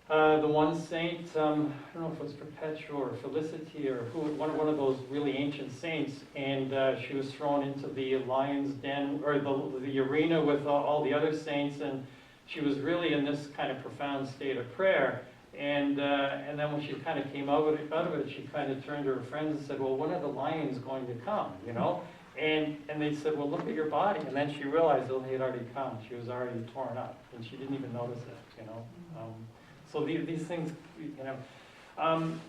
the one saint, I don't know if it was Perpetua or Felicity or one of those really ancient saints, and she was thrown into the lion's den, or the arena with all the other saints, and she was really in this kind of profound state of prayer. And then when she kind of came out of it, she kind of turned to her friends and said, well, when are the lions going to come, you know? And they said, well, look at your body. And then she realized that they had already come. She was already torn up, and she didn't even notice it, you know? So these things, you know.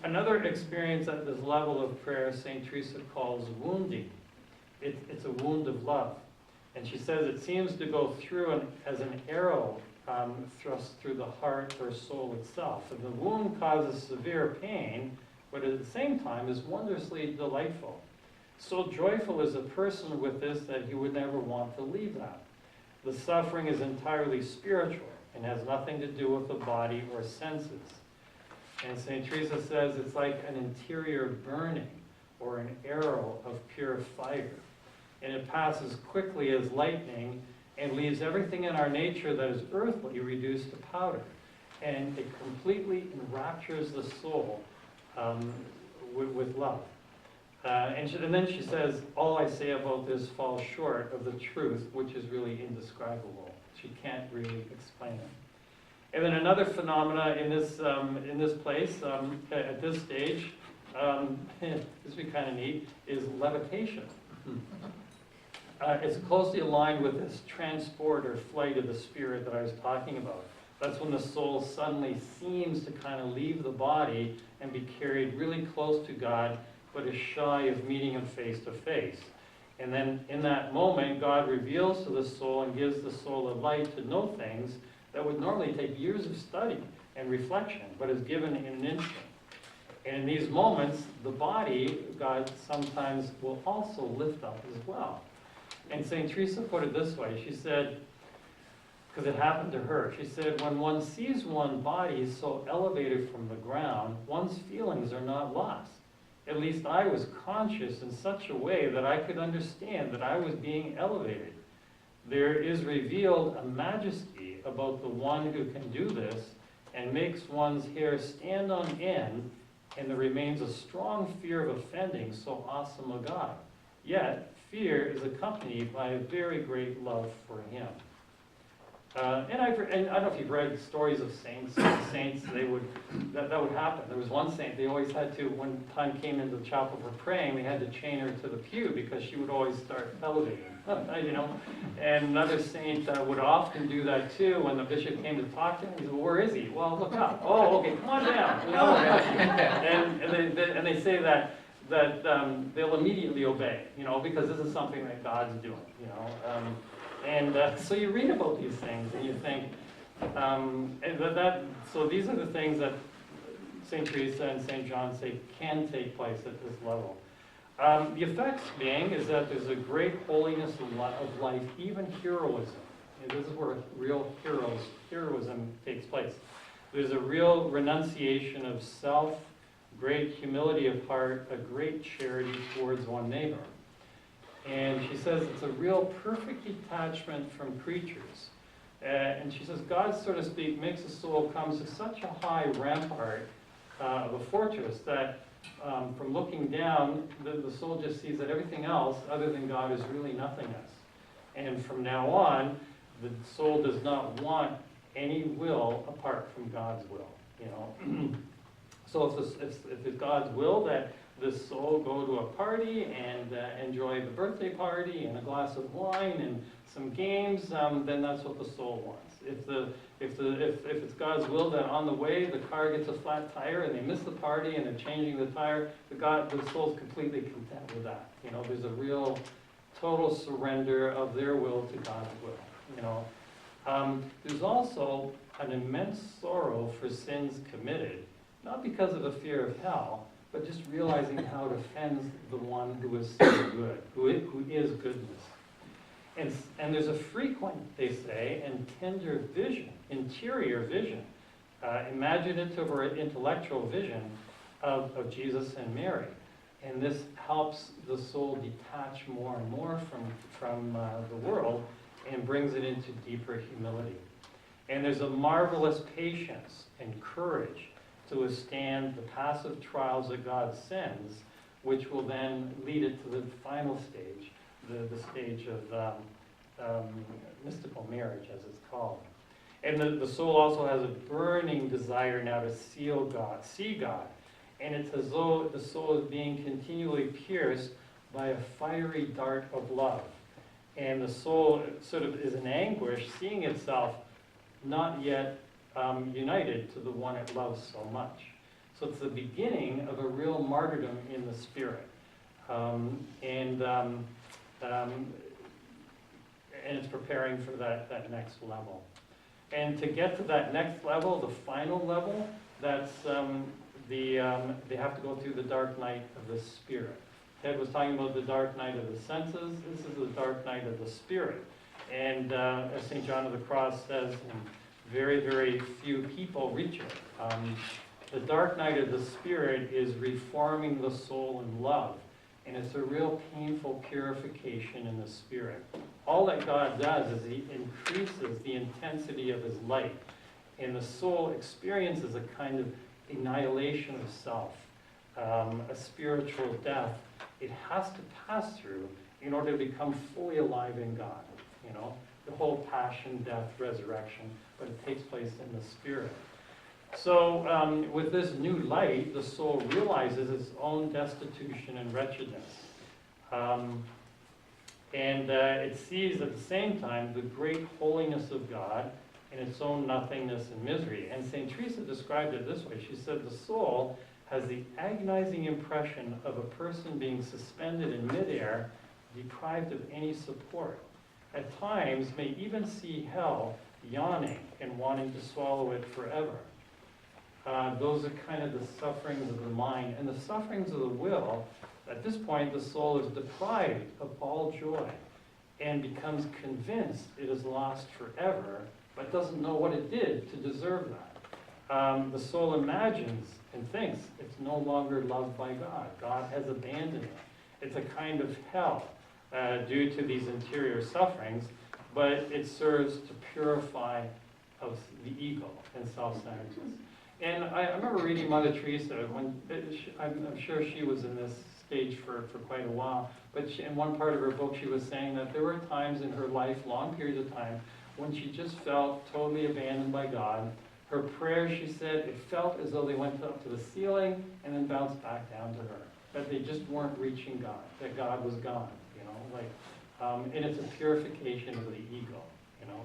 Another experience at this level of prayer, St. Teresa calls wounding. It's a wound of love. And she says it seems to go through as an arrow thrust through the heart or soul itself. And the wound causes severe pain, but at the same time is wondrously delightful. So joyful is a person with this that he would never want to leave that. The suffering is entirely spiritual and has nothing to do with the body or senses. And St. Teresa says it's like an interior burning or an arrow of pure fire. And it passes quickly as lightning and leaves everything in our nature that is earthly reduced to powder. And it completely enraptures the soul with love. And then she says, all I say about this falls short of the truth, which is really indescribable. She can't really explain it. And then another phenomena in this place, at this stage, this would be kind of neat, is levitation. It's closely aligned with this transport or flight of the spirit that I was talking about. That's when the soul suddenly seems to kind of leave the body and be carried really close to God, but is shy of meeting Him face to face. And then in that moment, God reveals to the soul and gives the soul a light to know things that would normally take years of study and reflection, but is given in an instant. And in these moments, the body, God sometimes will also lift up as well. And St. Teresa put it this way. She said, because it happened to her, she said, when one sees one body so elevated from the ground, one's feelings are not lost. At least I was conscious in such a way that I could understand that I was being elevated. There is revealed a majesty about the one who can do this and makes one's hair stand on end, and there remains a strong fear of offending so awesome a God. Yet, fear is accompanied by a very great love for Him. And I don't know if you've read stories of saints. Saints, that would happen. There was one saint, they always had to, when time came into the chapel for praying, they had to chain her to the pew because she would always start elevating, you know. And another saint would often do that too. When the bishop came to talk to him, he said, well, where is he? Well, look up. Oh, okay, come on down. You know? and they say that they'll immediately obey, you know, because this is something that God's doing, you know. So you read about these things and you think, so these are the things that St. Teresa and St. John say can take place at this level. The effects being is that there's a great holiness of life, even heroism. And this is where real heroism takes place. There's a real renunciation of self, great humility of heart, a great charity towards one neighbor. And she says it's a real perfect detachment from creatures. And she says God, so to speak, makes the soul come to such a high rampart of a fortress that from looking down, the soul just sees that everything else other than God is really nothingness. And from now on, the soul does not want any will apart from God's will, you know. So if it's God's will that the soul go to a party and enjoy the birthday party and a glass of wine and some games, then that's what the soul wants. If it's God's will that on the way the car gets a flat tire and they miss the party and they're changing the tire, the soul's completely content with that. You know, there's a real total surrender of their will to God's will. You know, there's also an immense sorrow for sins committed, not because of a fear of hell, but just realizing how it offends the one who is so good, who is goodness. And there's a frequent, they say, and tender vision, interior vision, imaginative or intellectual vision of Jesus and Mary. And this helps the soul detach more and more from the world and brings it into deeper humility. And there's a marvelous patience and courage to withstand the passive trials that God sends, which will then lead it to the final stage, the stage of mystical marriage, as it's called. And the soul also has a burning desire now to see God. And it's as though the soul is being continually pierced by a fiery dart of love. And the soul sort of is in anguish, seeing itself not yet united to the one it loves so much. So it's the beginning of a real martyrdom in the spirit. And it's preparing for that next level. And to get to that next level, the final level, that's they have to go through the dark night of the spirit. Ted was talking about the dark night of the senses. This is the dark night of the spirit. And as St. John of the Cross says, very, very few people reach it. The dark night of the spirit is reforming the soul in love. And it's a real painful purification in the spirit. All that God does is he increases the intensity of his light. And the soul experiences a kind of annihilation of self, a spiritual death. It has to pass through in order to become fully alive in God. You know, the whole passion, death, resurrection, but it takes place in the spirit. So with this new light, the soul realizes its own destitution and wretchedness. And it sees at the same time the great holiness of God and its own nothingness and misery. And St. Teresa described it this way. She said the soul has the agonizing impression of a person being suspended in midair, deprived of any support. At times may even see hell yawning and wanting to swallow it forever. Those are kind of the sufferings of the mind. And the sufferings of the will, at this point the soul is deprived of all joy and becomes convinced it is lost forever, but doesn't know what it did to deserve that. The soul imagines and thinks it's no longer loved by God. God has abandoned it. It's a kind of hell due to these interior sufferings, but it serves to purify of the ego and self-centeredness. And I remember reading Mother Teresa, when I'm sure she was in this stage for quite a while, but in one part of her book she was saying that there were times in her life, long periods of time, when she just felt totally abandoned by God. Her prayers, she said, it felt as though they went up to the ceiling and then bounced back down to her. That they just weren't reaching God, that God was gone, you know, like, and it's a purification of the ego, you know.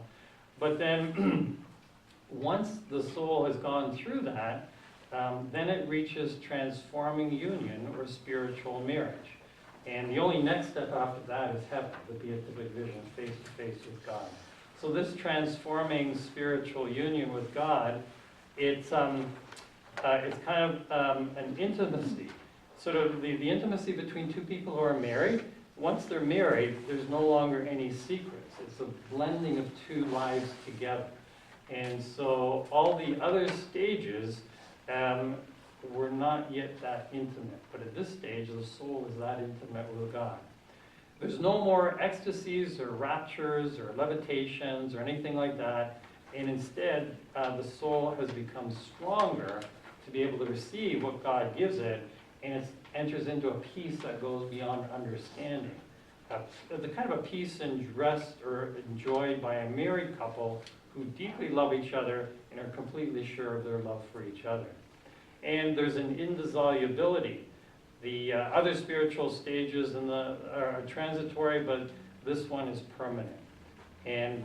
But then, once the soul has gone through that, then it reaches transforming union or spiritual marriage. And the only next step after that is heaven, the beatific vision, face to face with God. So this transforming spiritual union with God, it's kind of an intimacy, sort of the intimacy between two people who are married. Once they're married, there's no longer any secrets. It's a blending of two lives together. And so all the other stages, we're not yet that intimate. But at this stage, the soul is that intimate with God. There's no more ecstasies or raptures or levitations or anything like that. And instead, the soul has become stronger to be able to receive what God gives it, and it enters into a peace that goes beyond understanding. The kind of a peace enjoyed or enjoyed by a married couple who deeply love each other and are completely sure of their love for each other. And there's an indissolubility. The other spiritual stages are transitory, but this one is permanent. And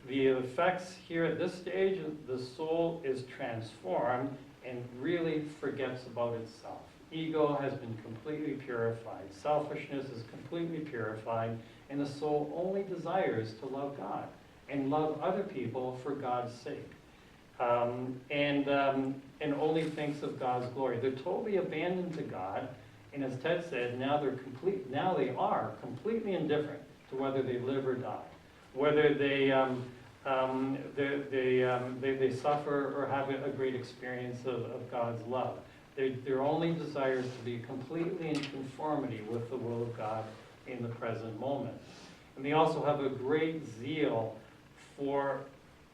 the effects here at this stage, the soul is transformed and really forgets about itself. Ego has been completely purified. Selfishness is completely purified. And the soul only desires to love God and love other people for God's sake. And only thinks of God's glory. They're totally abandoned to God. And as Ted said, now they are completely indifferent to whether they live or die. Whether they suffer or have a great experience of God's love. Their only desire is to be completely in conformity with the will of God in the present moment. And they also have a great zeal for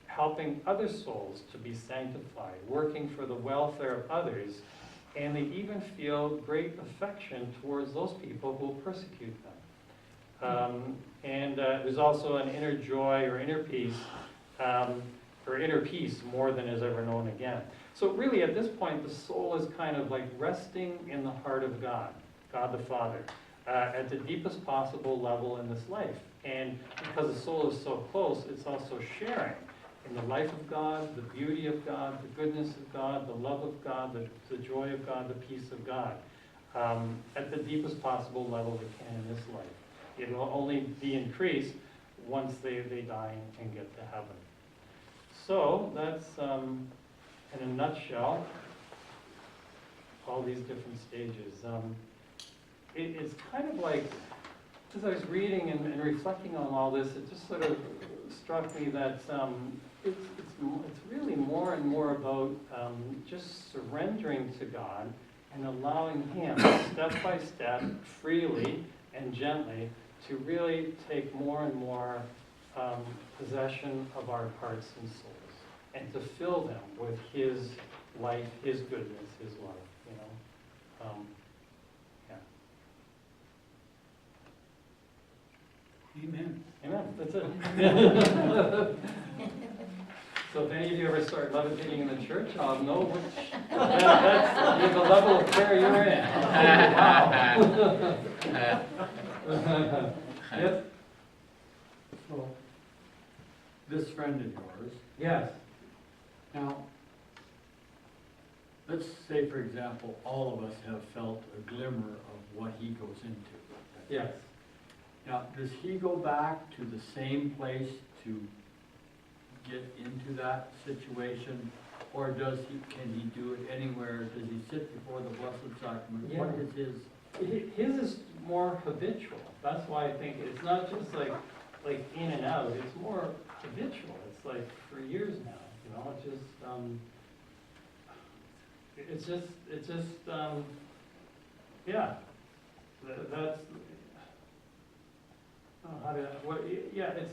helping other souls to be sanctified, working for the welfare of others, and they even feel great affection towards those people who will persecute them. There's also an inner joy or inner peace, more than is ever known again. So really at this point, the soul is kind of like resting in the heart of God, God the Father, at the deepest possible level in this life. And because the soul is so close, it's also sharing in the life of God, the beauty of God, the goodness of God, the love of God, the joy of God, the peace of God, at the deepest possible level they can in this life. It will only be increased once they die and get to heaven. So that's, in a nutshell, all these different stages. It's kind of like, as I was reading and reflecting on all this, it just sort of struck me that it's really more and more about just surrendering to God and allowing Him, step by step, freely and gently, to really take more and more possession of our hearts and souls, and to fill them with His life, His goodness, His love. Amen. Amen. That's it. So if any of you ever start levitating in the church, I'll know which. That's the level of prayer you're in. Wow. Yes. So, this friend of yours, Yes. now, let's say, for example, all of us have felt a glimmer of what he goes into. Yes. Now, does he go back to the same place to get into that situation? Or can he do it anywhere? Does he sit before the Blessed Sacrament? Yeah. What is his? His is more habitual. That's why I think it's not just like in and out. It's more habitual. It's like for years now. It's just yeah. That's.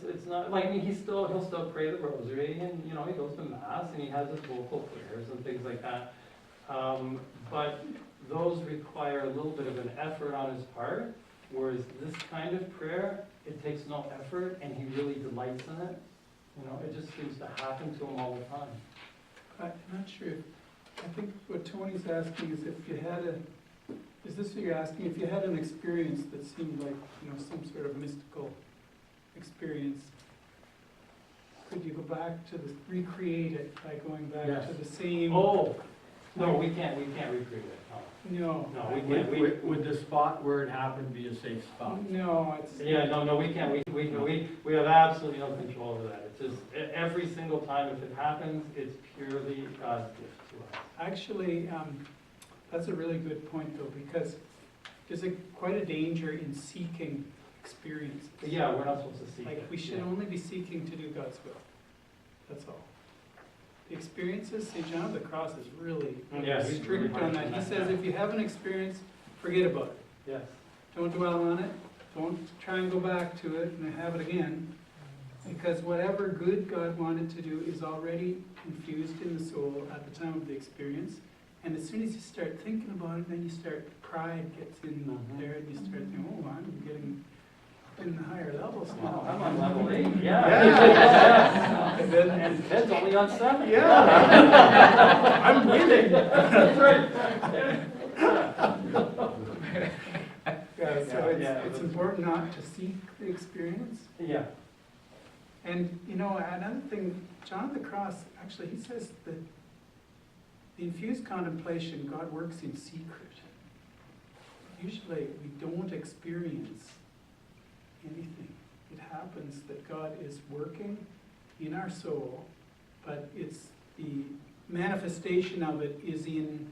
It's not like, I mean, he'll still pray the rosary, and he goes to mass and he has his vocal prayers and things like that. But those require a little bit of an effort on his part, whereas this kind of prayer, it takes no effort and he really delights in it. It just seems to happen to him all the time. I'm not sure. I think what Tony's asking is if you had is this what you're asking? If you had an experience that seemed like, some sort of mystical experience, could you go back to recreate it by going back Yes. to the same? Oh, no, we can't recreate it. No. No, we can't. Would the spot where it happened be a safe spot? No, it's. Yeah, no, we can't. We have absolutely no control over that. It's just every single time if it happens, it's purely God's gift to us. Actually, that's a really good point though, because there's quite a danger in seeking experiences. But yeah, we're not supposed to seek it. Like, we should Yeah. only be seeking to do God's will. That's all. the experiences, St. John of the Cross is really Yeah, he's strict really on hard that. on He that, says yeah. if you have an experience, forget about it. Yes. Don't dwell on it. Don't try and go back to it and have it again. Because whatever good God wanted to do is already infused in the soul at the time of the experience. And as soon as you start thinking about it, then you start, pride gets in Mhm. there, and you start thinking, oh, I'm getting in the higher levels Well, now. I'm on level 8, Yeah. yeah. And then- And Ted's only on 7. Yeah. I'm winning. That's right. Yeah, so Yeah, it's that's- important not to seek the experience. Yeah. And, you know, another thing, John of the Cross, actually, he says that the infused contemplation, God works in secret. Usually, we don't experience anything. It happens that God is working in our soul, but it's the manifestation of it is in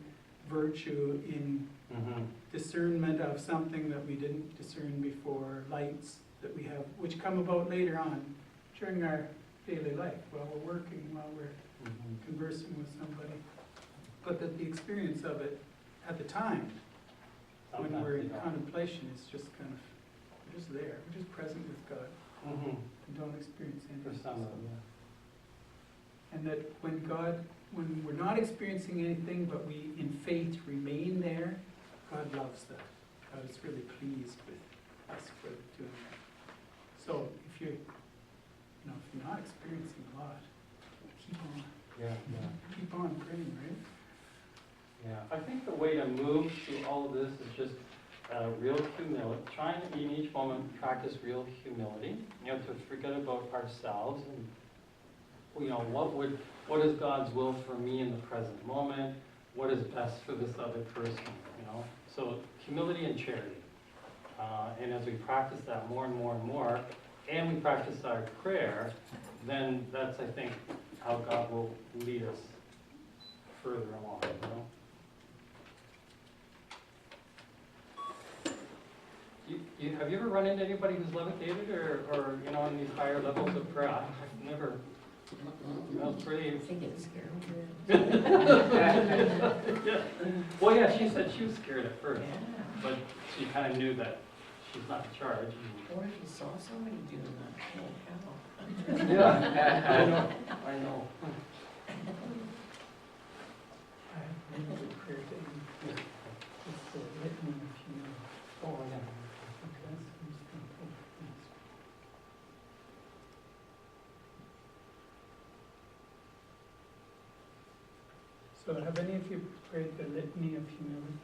virtue, in Mhm. discernment of something that we didn't discern before, lights that we have, which come about later on during our daily life, while we're working, while we're Mhm. conversing with somebody. But that the experience of it at the time, when Sometimes we're you in don't. contemplation, is just kind of, we're just there, we're just present with God Mhm. and don't experience For anything. some of them, And that when we're not experiencing anything, but we in faith remain there, God loves that. God is really pleased with us for doing that. So if you're not experiencing a lot, keep on, yeah. Yeah. keep on praying, right? Yeah, I think the way to move through all of this is just real humility, trying to in each moment practice real humility, to forget about ourselves and, what is God's will for me in the present moment? What is best for this other person, So humility and charity. And as we practice that more and more and more, and we practice our prayer, then that's, I think, how God will lead us further along, Have you ever run into anybody who's levitated or in these higher levels of prayer? I've never. That's pretty. I think it's scary. Yeah. Well, yeah, she said she was scared at first, Yeah. but she kind of knew that she's not in charge. Or if you saw somebody doing that, oh, hell. Yeah. I know. I have another prayer to end. It's the litany of humility. Oh, yeah. Okay, so I'm just gonna pull this. So have any of you prayed the litany of humility?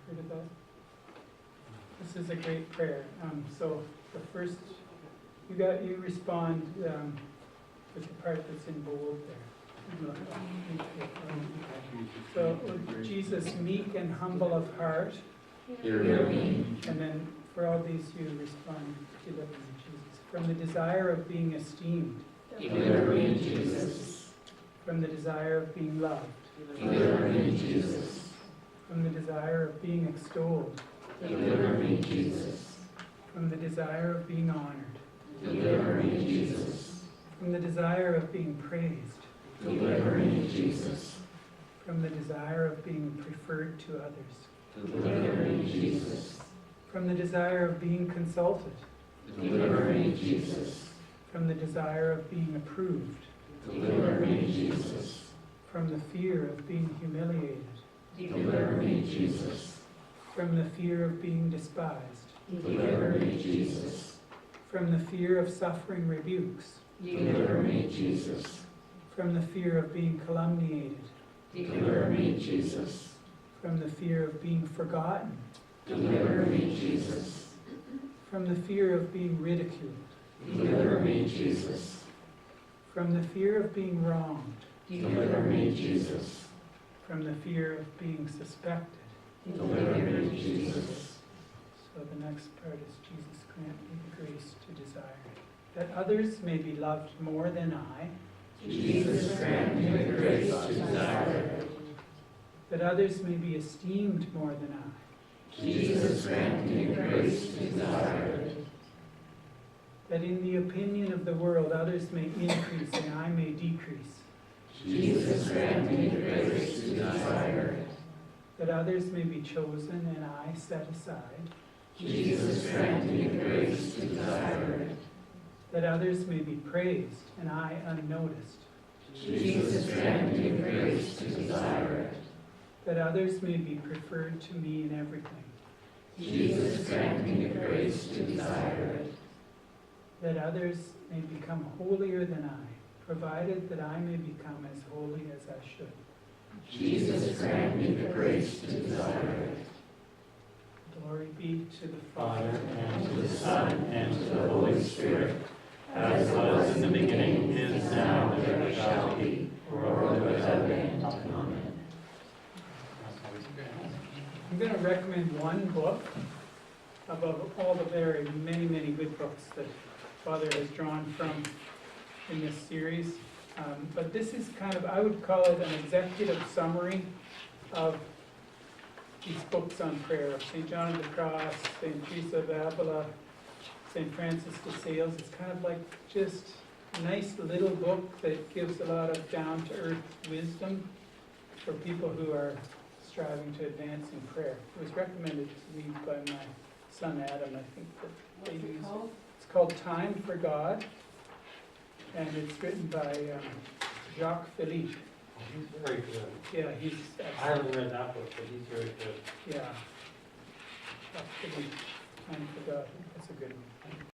Heard of that? This is a great prayer. So the first, you respond with the part that's in bold there. So, Jesus, meek and humble of heart. Hear me. And then for all these, you respond to the Jesus. From the desire of being esteemed. Deliver me, Jesus. From the desire of being loved. Deliver me, Jesus. From the desire of being extolled. Deliver me, Jesus. From the desire of being honored. Deliver me, Jesus. From the desire of being praised. Deliver me, Jesus. From the desire of being preferred to others. Deliver me, Jesus. From the desire of being consulted. Deliver me, Jesus. From the desire of being approved. Deliver me, Jesus. From the fear of being humiliated. Deliver me, Jesus. From the fear of being despised. Deliver me, Jesus. From the fear of suffering rebukes. Deliver me, Jesus. From the fear of being calumniated. Deliver me, Jesus. From the fear of being forgotten. Deliver me, Jesus. From the fear of being ridiculed. Deliver me, Jesus. From the fear of being wronged. Deliver me, Jesus. From the fear of being suspected. Deliver me, Jesus. So the next part is, Jesus, grant me the grace to desire that others may be loved more than I. Jesus, grant me the grace to desire. That others may be esteemed more than I. Jesus, grant me the grace to desire. that in the opinion of the world others may increase and I may decrease. Jesus, grant me the grace to desire it. That others may be chosen and I set aside. Jesus, grant me the grace to desire it. That others may be praised and I unnoticed. Jesus, grant me the grace to desire it. That others may be preferred to me in everything. Jesus, grant me the grace to desire it. That others may become holier than I, provided that I may become as holy as I should. Jesus, grant me the grace to desire it. Glory be to the Father, Father, and to the Son, and to the Holy Spirit, as was in the beginning, is now, and ever shall be, world without end. Amen. I'm going to recommend one book above all the very many, many good books that Father has drawn from in this series. But this is kind of, I would call it an executive summary of these books on prayer, of St. John of the Cross, St. Teresa of Avila, St. Francis de Sales. It's kind of like just a nice little book that gives a lot of down-to-earth wisdom for people who are striving to advance in prayer. It was recommended to me by my son Adam, I think, that they use it. It's called Time for God, and it's written by Jacques Philippe. He's very good. Yeah, he's I haven't read that book, but he's very good. yeah. Jacques Philippe, Time for God. That's a good one.